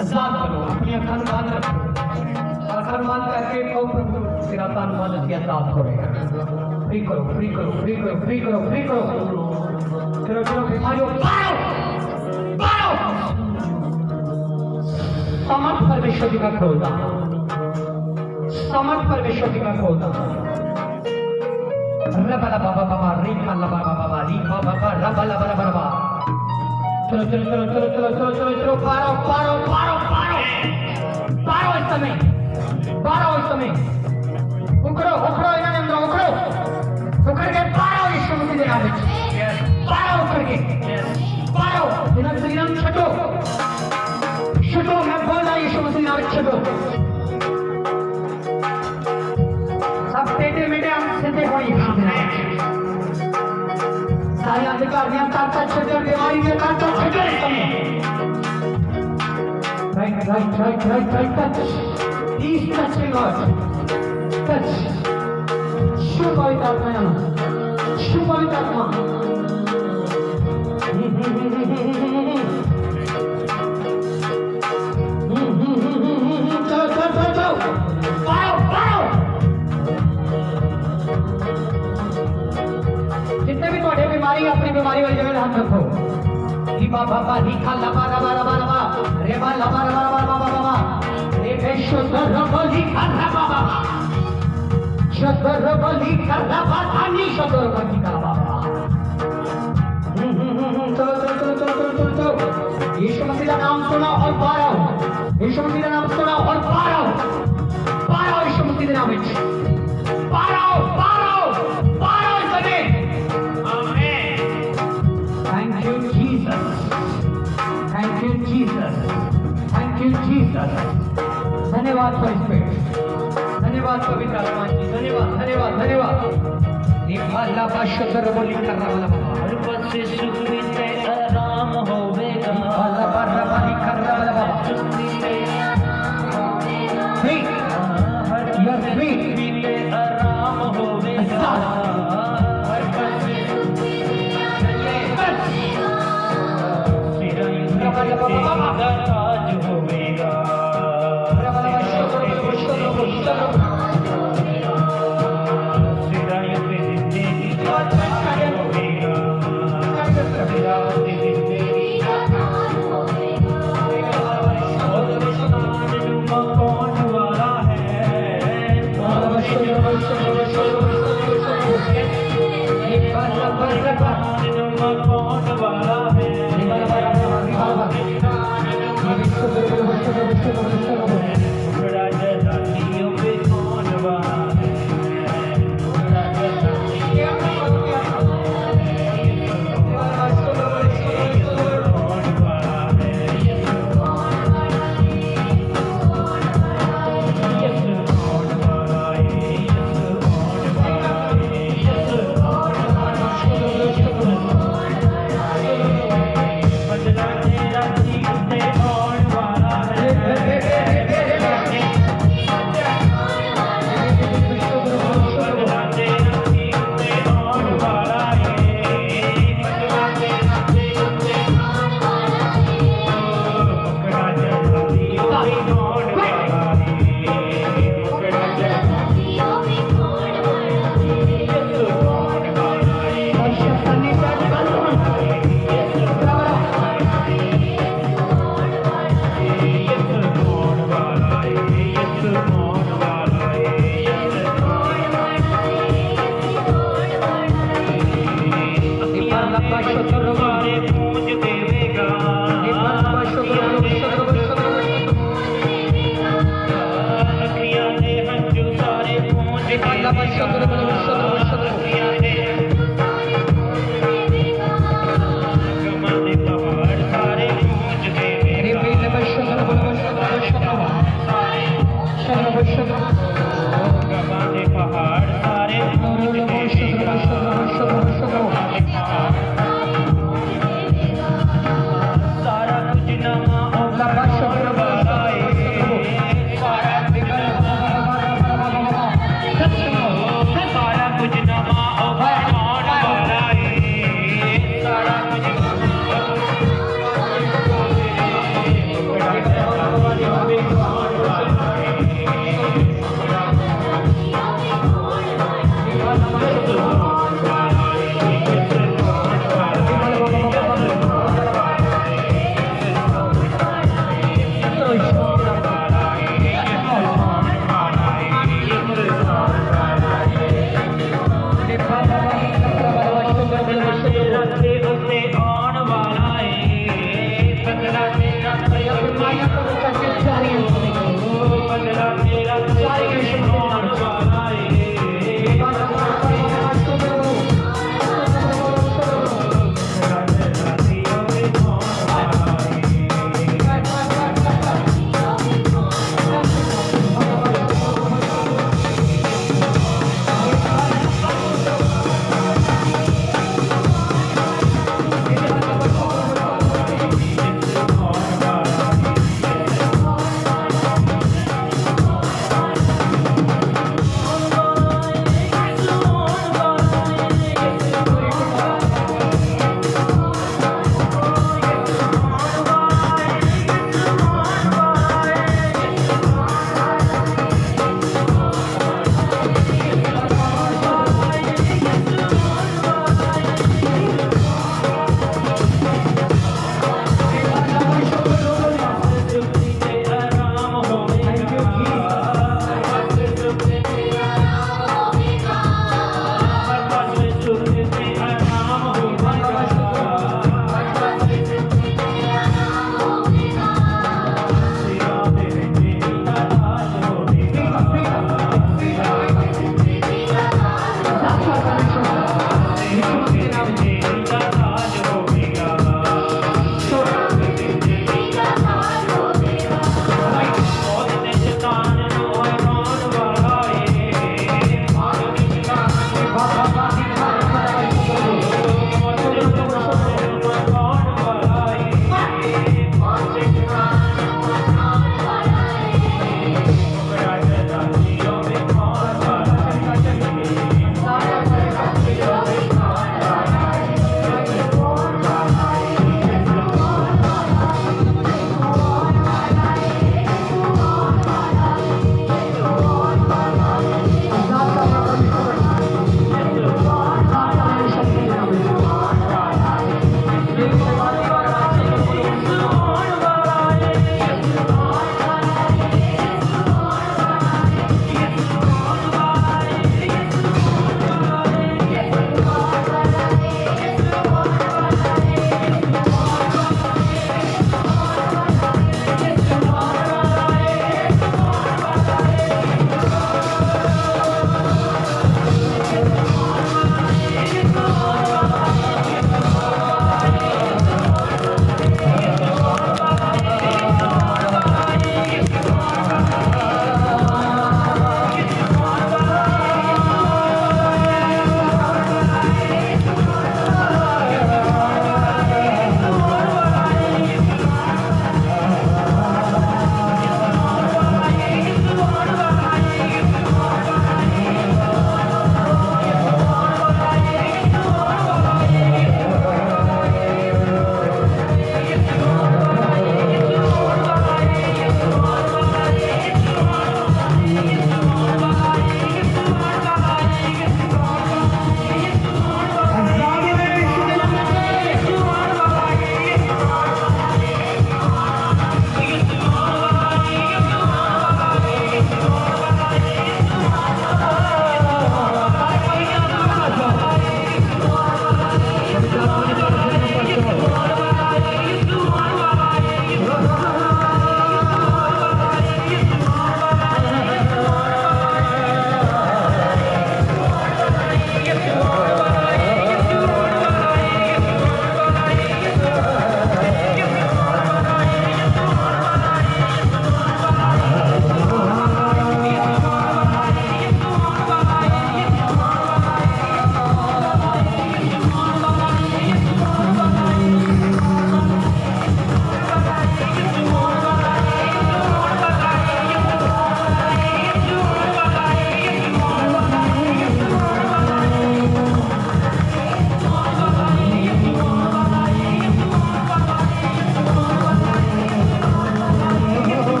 आजाद करो। अपनी अखां बंद रखो, अखां बंद करके कहो प्रभु तेरा धन्यवाद असीं आजाद हो रहे हैं। फ्री करो, फ्री करो, फ्री करो, फ्री करो, फ्री करो। चलो चलो बीमारियों बाहर बाहर। समर्थ परमेश्वर जी का खोलना, समर्थ परमेश्वर जी का खोलना। रबला बाबा बाबा री खल्ला बाबा बाबा री बाबा बाबा रबला बाबा बाबा। चलो चलो चलो चलो चलो चलो चलो चलो पारो पारो पारो पारो पारो इस समय, पारो इस समय। उखड़ो उखड़ो इन्होंने अंदर उखड़ो, उखड़ के पारो यीशु मसीह के नाम में। पारो उखड़ के पारो इन्होंने शरीर में छटो छटो। मैं बोल रहा यीशु मसीह के नाम में छटो। सब टेढ़े मेढ़े हम सीधे होई सारी अधिकारियां ताकत छटे, बीमारी में ताकत छटे। Right right right right right touch इस टचिंग लॉर्ड टच। शुभ पवित्र आत्मा, शुभ पवित्र आत्मा। चलो चलो चलो चलो पाओ पाओ। जितने भी थोड़े बीमारी अपनी बीमारी वाली जगह हाथ रखो। ही बाबा बाबा ही खा लबा लबा लबा लबा रे बा लबा लबा लबा बाबा बाबा रे बेशो रबली खा लबा बाबा शतर रबली खा लबा धानी शतर रबली खा बाबा। चलो चलो चलो चलो चलो चलो चलो। यीशु मसीह का नाम सुना और पारो, यीशु मसीह का नाम सुना और पारो पारो यीशु मसीह के नाम में पारो पारो पारो इस समय। Thank you, Jesus. Thank you, Jesus. Thank you, Jesus. धन्यवाद Holy Spirit. धन्यवाद धन्यवाद पवित्र आत्मा जी, धन्यवाद धन्यवाद धन्यवाद। निभाला पाशुद्ध बोली करना वाला बाबा, हर बस सुख से आराम होवेगा, निभाला बारा बारी करना वाला बाबा। फ्री, यू आर फ्री, मिले आराम होवेगा, हर बस राज होवेगा,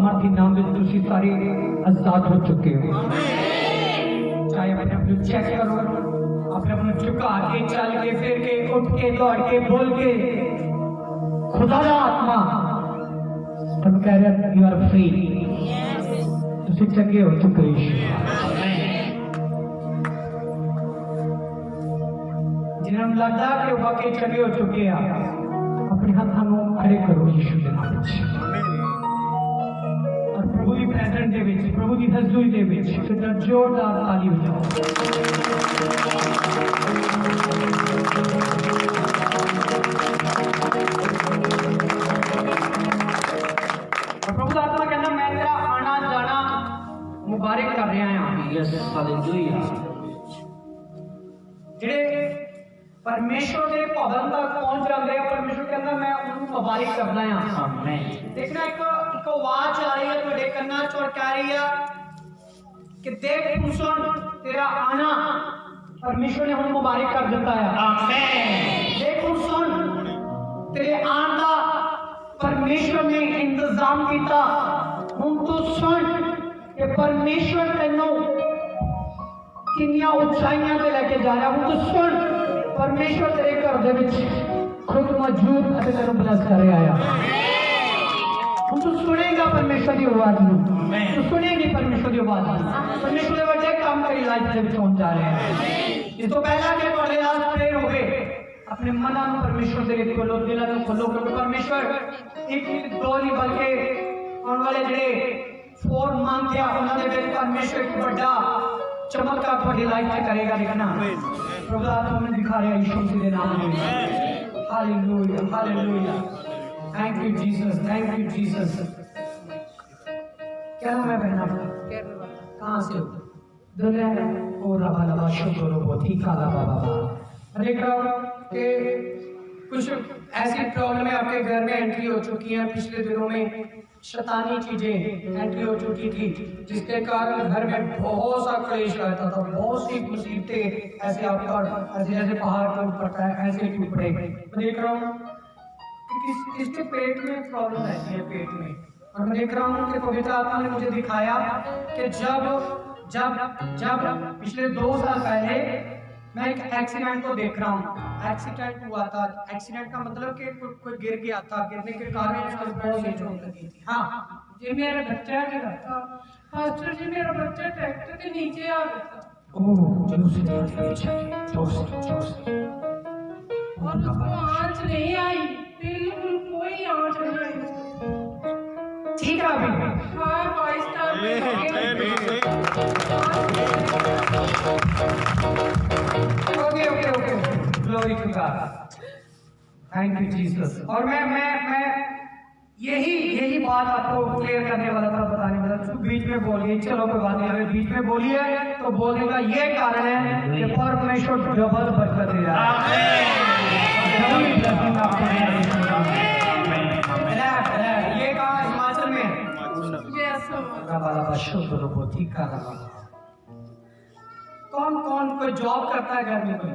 सामर्थ्य नाम में तुसी सारे आजाद हो चुके हो। चाहे अपने आप चेक करो, अपने झुका के, चल के, फिर के, उठ के, दौड़ के, बोल के, खुदा का आत्मा तुम कह रहे यू आर फ्री, तुसी चंगे हो चुके हो। जिन्होंने लगता कि वो वाकई चंगे हो चुके हैं, अपने हाथों को खड़े करो यीशु के नाम में, और प्रभु की प्रेजेंट दे विच, प्रभु की हजूरी दे विच एक जोरदार ताली बजाओ। और प्रभु का आत्मा कहना मैं तेरा आना जाना मुबारक कर रहा हूं। Yes hallelujah. जेड़े परमेश्वर के भवन तक पहुंच जाते हैं, परमेश्वर कहना मैं उन्हें मुबारक करना है। आमीन। देखना एक आवाज आ रही है तुम्हारे कन्ना च और कह रही है कि देख सुन तेरा आना परमेश्वर ने हम मुबारक कर देता है। आमीन। देख सुन तेरे आन का परमेश्वर ने इंतजाम किया। हम तो सुन कि परमेश्वर तेनों किन्नियां ऊंचाइयां पे लेके जा रहा। हम तो सुन परमेश्वर तेरे घर दे विच खुद मौजूद अते तेनों ब्लेस कर आया। तू सुनेगा परमेश्वर की आवाज में, तू सुनेगी परमेश्वर की आवाज में। परमेश्वर के बड़े काम तेरी लाइफ के विच होने जा रहे हैं। इस तो पहला कि तुम्हारे लास्ट प्रेयर हो गए, अपने मन में परमेश्वर के लिए खोलो, दिल में खोलो, क्योंकि परमेश्वर एक दो नहीं बल्कि आने वाले जेडे 4 मंथ या उन्होंने विच परमेश्वर एक बड़ा चमत्कार तुम्हारी लाइफ में करेगा। देखना प्रभु तुम्हें दिखा रहे हैं यीशु मसीह के नाम में। Hallelujah hallelujah. Thank you Jesus, thank you Jesus. क्या नाम है बहना? कहाँ से हो? दुनिया ओ रबा लबा शुक्र बहुत ही काला बाबा। देख रहा हूँ कि कुछ ऐसी प्रॉब्लमें आपके घर में एंट्री हो चुकी हैं। पिछले दिनों में शैतानी चीजें एंट्री हो चुकी थी, जिसके कारण घर में बहुत सा क्लेश रहता था, बहुत सी मुसीबतें ऐसे आप पर ऐसे जैसे पहाड़ टूट पड़ता है ऐसे टूट पड़े। मैं देख रहा हूँ कि किसके पेट में प्रॉब्लम रहती है, पेट में। और मैं देख रहा हूँ कि पवित्र आत्मा ने मुझे दिखाया कि जब जब जब पिछले 2 साल पहले मैं एक एक्सीडेंट को देख रहा हूँ। एक्सीडेंट हुआ था। एक्सीडेंट का मतलब कि कोई गिर गया था, गिरने के कारण उसको बहुत सी चोट लगी थी। हाँ जी, मेरा बच्चा गिरा था पास्टर जी, मेरा बच्चा ट्रैक्टर के नीचे आ गया था। ओह जोर से जोर से और उसको आंच नहीं आई, बिल्कुल कोई आंच नहीं आई। ठीक है अभी हाँ 5 star okay okay okay glory to God, thank you Jesus. और मैं यही बात आपको क्लियर करने वाला था, बताने वाला था। बीच में बोलिए, चलो कोई बात नहीं, अगर बीच में बोलिए तो बोलने का ये कारण है कि परमेश्वर डबल बरकत दे रहा है। डबल ब्लेसिंग आपको दे रहा है। ये कहाँ हिमाचल में? कौन कौन कोई जॉब करता है घर में? कोई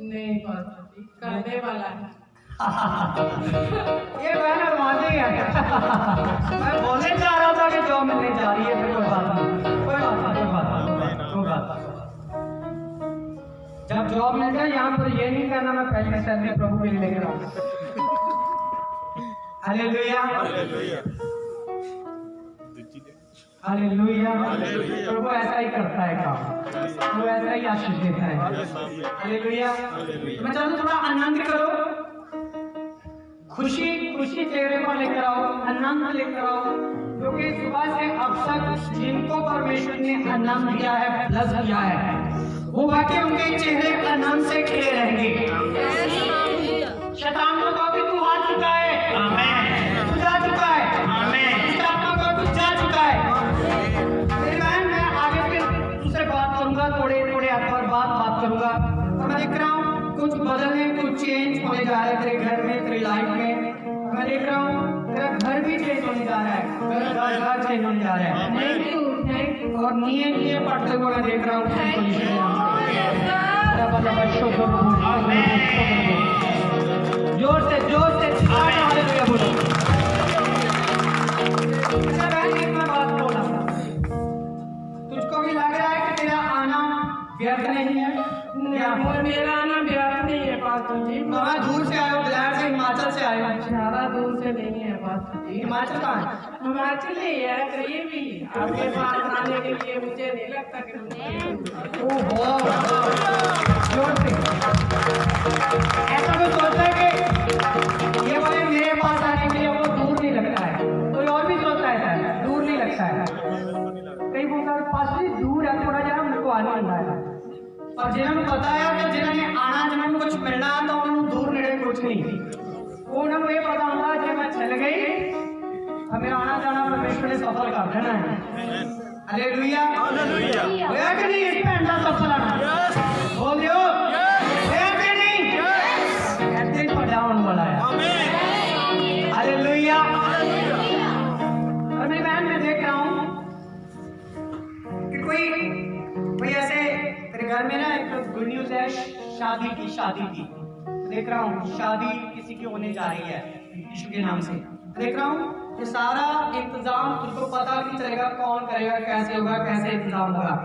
नहीं पास्टर जी, करने वाला है। ये मैंने माने है। मैं बोलने जा रहा था कि जॉब मिलने जा रही है, फिर कोई बात नहीं, कोई बात नहीं। जब जॉब मिल जाए यहाँ पर ये नहीं कहना मैं पहले सैलरी प्रभु के लिए लेकर आऊंगा। Hallelujah hallelujah. प्रभु ऐसा ही करता है काम, वो ऐसा ही आशीष देता है। हालेलुया। मैं चाहता हूँ थोड़ा आनंद करो, खुशी चेहरे पर लेकर आओ, आनंद लेकर आओ, क्योंकि सुबह से अब तक जिनको परमेश्वर ने आनंद दिया है, ब्लेस किया है, वो बाकी उनके चेहरे आनंद से खिले रहेंगे। शैतान को कभी तू हार चुका है, आमीन, तू जा चुका है, आमीन, शैतान को तू जा चुका है। मेरी बहन, मैं आगे फिर तुझसे बात करूंगा, थोड़े पर बात करूंगा। और मैं देख रहा हूँ कुछ बदलने, कुछ चेंज होने जा रहा है तेरे घर में, तेरी लाइफ में। मैं देख रहा हूँ तेरा घर भी चेंज होने जा रहा है, घर चेंज होने जा रहा है। Thank you. और निये पढ़ते हुए मैं देख रहा हूँ जोर से हालेलुया बोलो। हिमाचल कहाँ है? हिमाचल ही है तो ये भी आपके पास आने के लिए मुझे नहीं लगता कि ओहो, जोर से। ऐसा तो सोचता है कि ये वाले मेरे पास आने के लिए वो दूर नहीं लगता है, कोई और भी सोचता है सर, दूर नहीं लगता है। कई बोलता है पास भी दूर है, थोड़ा जरा मेरे को आने लगा है। और जिन्होंने बताया कि जिन्होंने आना, जिन्होंने कुछ मिलना तो उन्होंने दूर नेड़े कुछ नहीं, वो उन्होंने ये पता होगा कि मैं चल गई, हमें आना जाना परमेश्वर ने सफल कर देना है। हालेलुया, होया कि नहीं? इस भैन का सफल आना बोल दियो, होया कि नहीं? ऐसे पड़ा होने वाला है। हालेलुया। और मेरी बहन, मैं देख रहा हूँ कि कोई ऐसे तेरे घर में ना एक गुड न्यूज है, शादी की देख रहा हूँ, शादी किसी की होने जा रही है यीशु के नाम से। देख रहा हूँ ये सारा इंतजाम तुझको पता नहीं चलेगा कौन करेगा, कैसे होगा, कैसे इंतजाम होगा।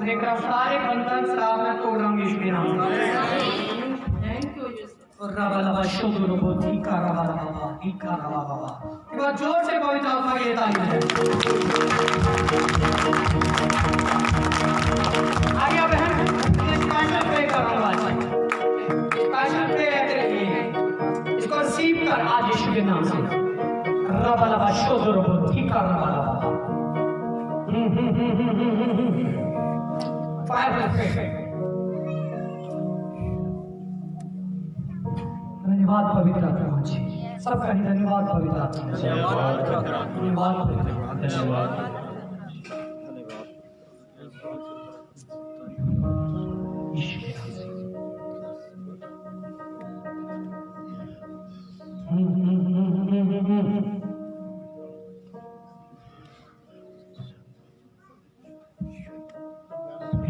देख रहा हूँ सारे बंधन शराब में तोड़ रहा हूँ यीशु के नाम से। थैंक यू और रबा लबा शुद्ध रूपो ठीका रबा लबा ठीका रबा बाबा। एक बार जोर से पवित्र आत्मा की तारीफ है। आगे बहन, स्पेशल प्रे करूंगा, स्पेशल प्रे है तेरे लिए, इसको रिसीव कर आज यीशु के नाम से। रबा लबा शुद्ध रूपो ठीका रबा लबा। Fire pray. धन्यवाद पवित्र आत्मा जी, सबका ही धन्यवाद पवित्र आत्मा जी, धन्यवाद पवित्र आत्मा, धन्यवाद। यीशु के नाम से।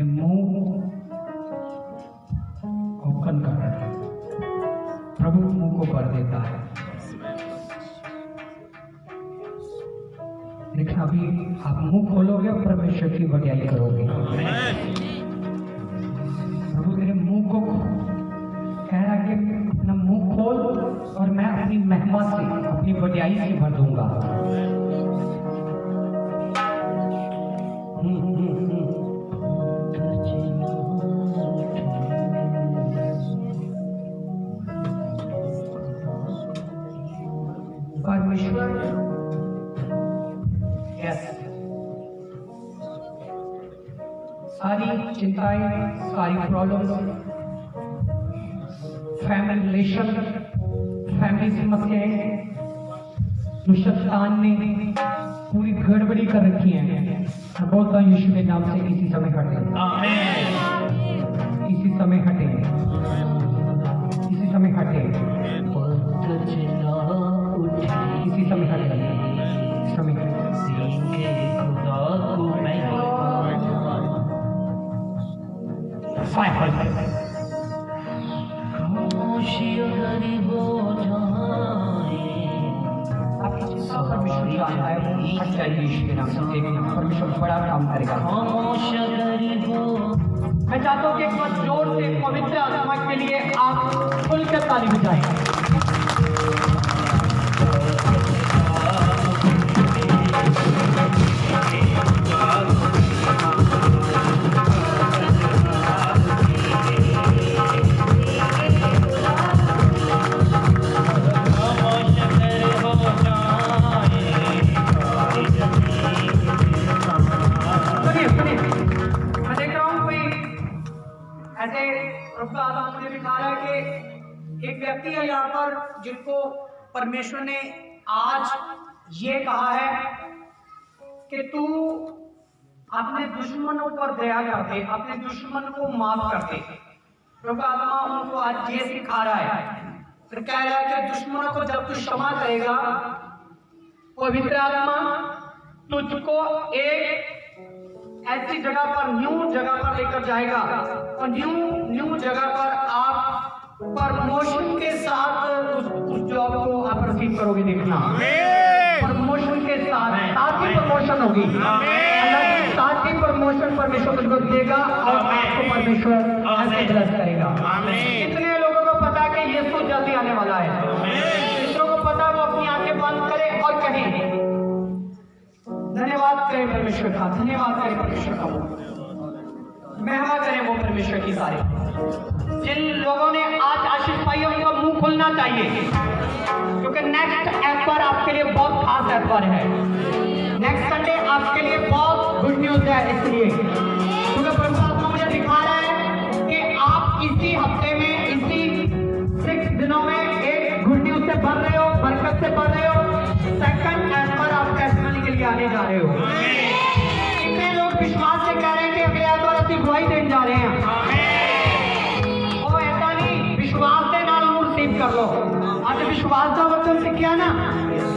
मुंह ओपन कर रहा है, प्रभु मुंह को कर देता है। लेकिन अभी आप मुंह खोलोगे और परमेश्वर की बड़ाई करोगे। प्रभु तेरे मुंह को कह रहा कि अपना मुंह खोल और मैं अपनी महिमा से, अपनी बड़ाई से भर दूंगा। परमेश्वर सारी चिंताएं, सारी प्रॉब्लम्स, फैमिली रिलेशन, फैमिली समस्याएं शैतान ने पूरी गड़बड़ी कर रखी है। मैं बोलता हूँ यीशु के नाम से इसी समय हटे, इसी समय हटे, इसी समय हटे, इसी समय हटे, समय परमेश्वर बड़ा काम करेगा। मैं चाहता हूँ कि एक बार जोर से पवित्र आत्मा के लिए आप खुलकर ताली बजाएं। मुझे दिखा रहा है कि एक व्यक्ति है यहाँ पर जिनको परमेश्वर ने आज ये कहा है कि तू अपने दुश्मनों पर दया कर दे, अपने दुश्मन को माफ कर दे। प्रभु आत्मा उनको आज ये सिखा रहा है, फिर कह रहा है कि दुश्मनों को जब तू क्षमा करेगा, पवित्र आत्मा तुझको एक ऐसी जगह पर, न्यू जगह पर लेकर जाएगा और न्यू जगह पर आप प्रमोशन के साथ उस जॉब को आप रिसीव करोगे। देखना, प्रमोशन के साथ ही प्रमोशन होगी, अल्लाह के साथ ही प्रमोशन परमेश्वर तुझको देगा और आपको परमेश्वर ऐसे ब्लेस करेगा। कितने लोगों को पता है कि यीशु जल्दी आने वाला है? कितनों को पता है वो अपनी आंखें बंद करे करें परमेश्वर का, धन्यवाद करें परमेश्वर का, वो महिमा करें वो परमेश्वर की सारी। जिन लोगों ने आज आशीष पाई है उनका मुंह खुलना चाहिए, क्योंकि नेक्स्ट एतवार आपके लिए बहुत खास एतवार है। नेक्स्ट संडे आपके लिए बहुत गुड न्यूज है, इसलिए क्योंकि परमात्मा मुझे दिखा रहा है कि आप इसी हफ्ते में, इसी 6 दिनों में एक गुड न्यूज से भर रहे हो, बरकत से भर रहे हो। सेकंड एतवार आप टेस्टिमनी के लिए आने जा रहे हो। कितने लोग विश्वास से कह रहे हैं कि अगले एतवार ਅਸੀਂ गवाही देने जा रहे हैं। ਉਹ ऐसा नहीं, विश्वास के नाल ਉਹਨੂੰ रिसीव कर लो। ਅੱਜ विश्वास ਦਾ ਵਚਨ ਸਿੱਖਿਆ ਨਾ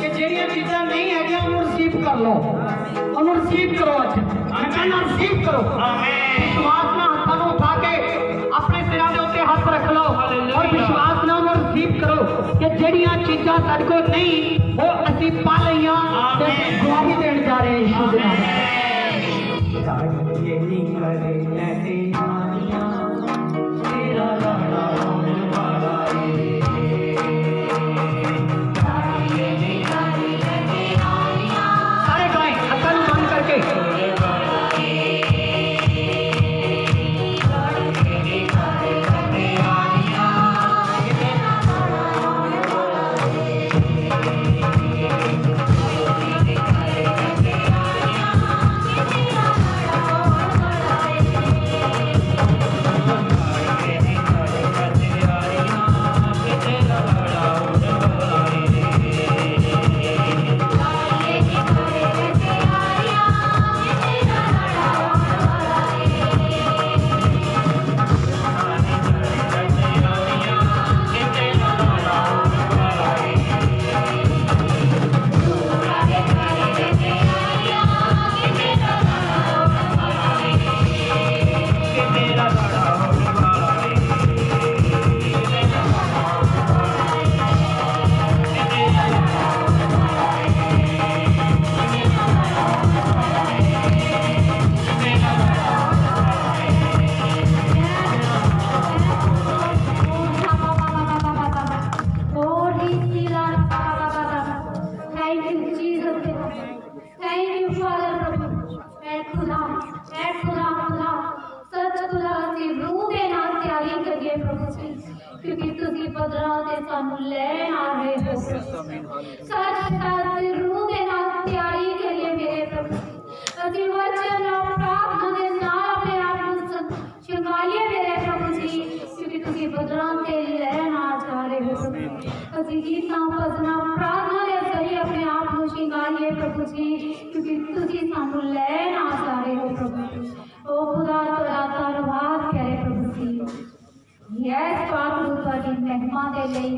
ਕਿ ਜਿਹੜੀਆਂ ਚੀਜ਼ਾਂ ਨਹੀਂ ਹੈਗੀਆਂ ਉਹਨੂੰ ਰਿਸੀਵ ਕਰ ਲਓ, ਉਹਨੂੰ ਰਿਸੀਵ ਕਰੋ। ਅੱਜ ਮੈਂ ਕਹਿੰਦਾ ਰਿਸੀਵ ਕਰੋ। ਵਿਸ਼ਵਾਸ ਨਾਲ ਹੱਥਾਂ ਨੂੰ ਉਠਾ ਕੇ ਆਪਣੇ ਸਿਰਾਂ ਦੇ ਉੱਤੇ ਹੱਥ ਰੱਖ ਲਓ ਔਰ ਵਿਸ਼ਵਾਸ ਨਾਲ ਉਹਨੂੰ ਰਿਸੀਵ ਕਰੋ ਕਿ ਜਿਹੜੀਆਂ ਚੀਜ਼ਾਂ ਸਾਡੇ ਕੋਲ ਨਹੀਂ ਉਹ ਅਸੀਂ ਪਾ ਲਈਆਂ ਤੇ ਅਸੀਂ ਗਵਾਹੀ ਦੇਣ ਜਾ ਰਹੇ ਹਾਂ ਯਿਸੂ ਦੇ ਨਾਮ। क्योंकि तुझी पदरां ते सानू लैन आ रहे हो। सच सच रूह दे नाल तैयारी करिए मेरे प्रभु। असी वचन और प्रार्थना दे नाल अपने आप को शंगालिए मेरे प्रभु जी, क्योंकि तुझी पदरां ते लैन आ जा रहे हो प्रभु। असी गीतां भजना प्रार्थना दे जरिए अपने आप को शंगालिए प्रभु जी, क्योंकि तुझी सानू लैन आ जा रहे हो प्रभु। ओ खुदा तेरा धन्यवाद करे प्रभु जी। यस पाक रूपा की महिमा दे ले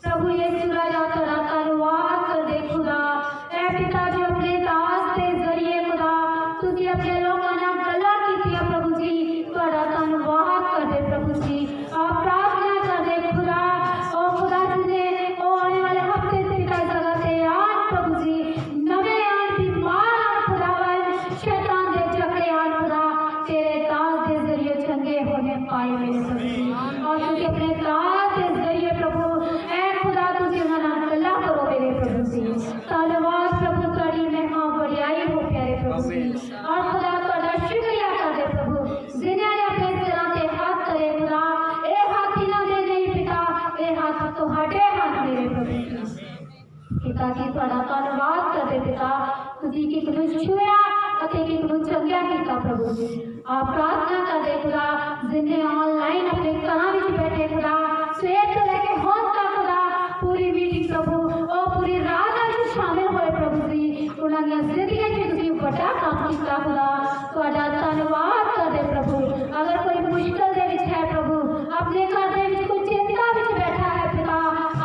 प्रभु यीशु राजा तेरा धन्यवाद कर दे खुदा। ऐ पिता जी अपने दास के जरिए खुदा तुझे अपने लोगों ने गला की प्रभु जी, तेरा धन्यवाद कर दे प्रभु जी। आप प्रार्थना कर दे खुदा। ओ खुदा तुझे ओ आने वाले हफ्ते से पिता जगह से आज प्रभु जी नवे आन बीमार खुदावन शैतान दे चक्रे आन खुदा तेरे दास के जरिए चंगे होने पाए मेरे प्रभु जी। और तुझे अपने दास के जरिए प्रभु ऐ खुदा तुझे उन्हें गला करो मेरे प्रभु जी। धन्यवाद प्रभु तेरी महिमा बढ़ियाई हो प्यारे प्रभु जी। और खुदा तेरा शुक्रिया कर दे प्रभु जिन्हें ने अपने सिरों से हाथ करे खुदा। ए हाथ ही ना दे नहीं पिता, ए हाथ तो हटे हाथ मेरे प्रभु जी। पिता जी तेरा धन्यवाद कर दे पिता तुझी की तुझे छुया अते की तुझे चंगिया कीता प्रभु जी। आप प्रार्थना कर दे खुदा जिन्हें ऑनलाइन अपने घरों में बैठे खुदा स्वेर से लेके हों तक खुदा पूरी मीटिंग प्रभु और पूरी रात में शामिल हुए प्रभु जी। उन्होंने जिंदगी में तुझी बड़ा काम किया खुदा, तुहाडा धन्यवाद कर दे प्रभु। अगर कोई मुश्किल दे विच है प्रभु अपने घर दे विच कोई चिंता विच बैठा है पिता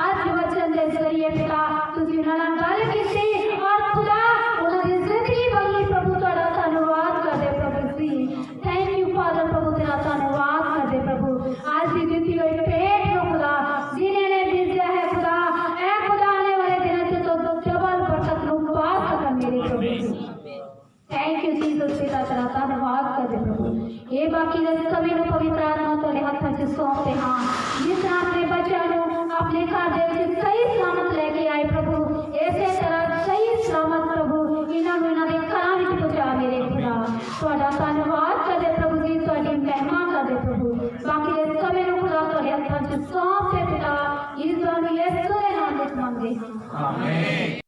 आज वचन दे जरिए पिता तुझी उन्हां नाल गल कीती और खुदा उन्हां दी जिंदगी बदली प्रभु तुहाडा धन्यवाद कर दे प्रभु जी। थैंक यू फादर प्रभु तेरा धन्यवाद कर दे प्रभु। आज की दिती हुई पेट नो खुदा जिन्हें ने भेजा है खुदा ऐ खुदा आने वाले दिनों से तो डबल बरकत नो पा सकन मेरे प्रभु जी। थैंक यू जीसस पिता तेरा धन्यवाद कर दे। हाँ।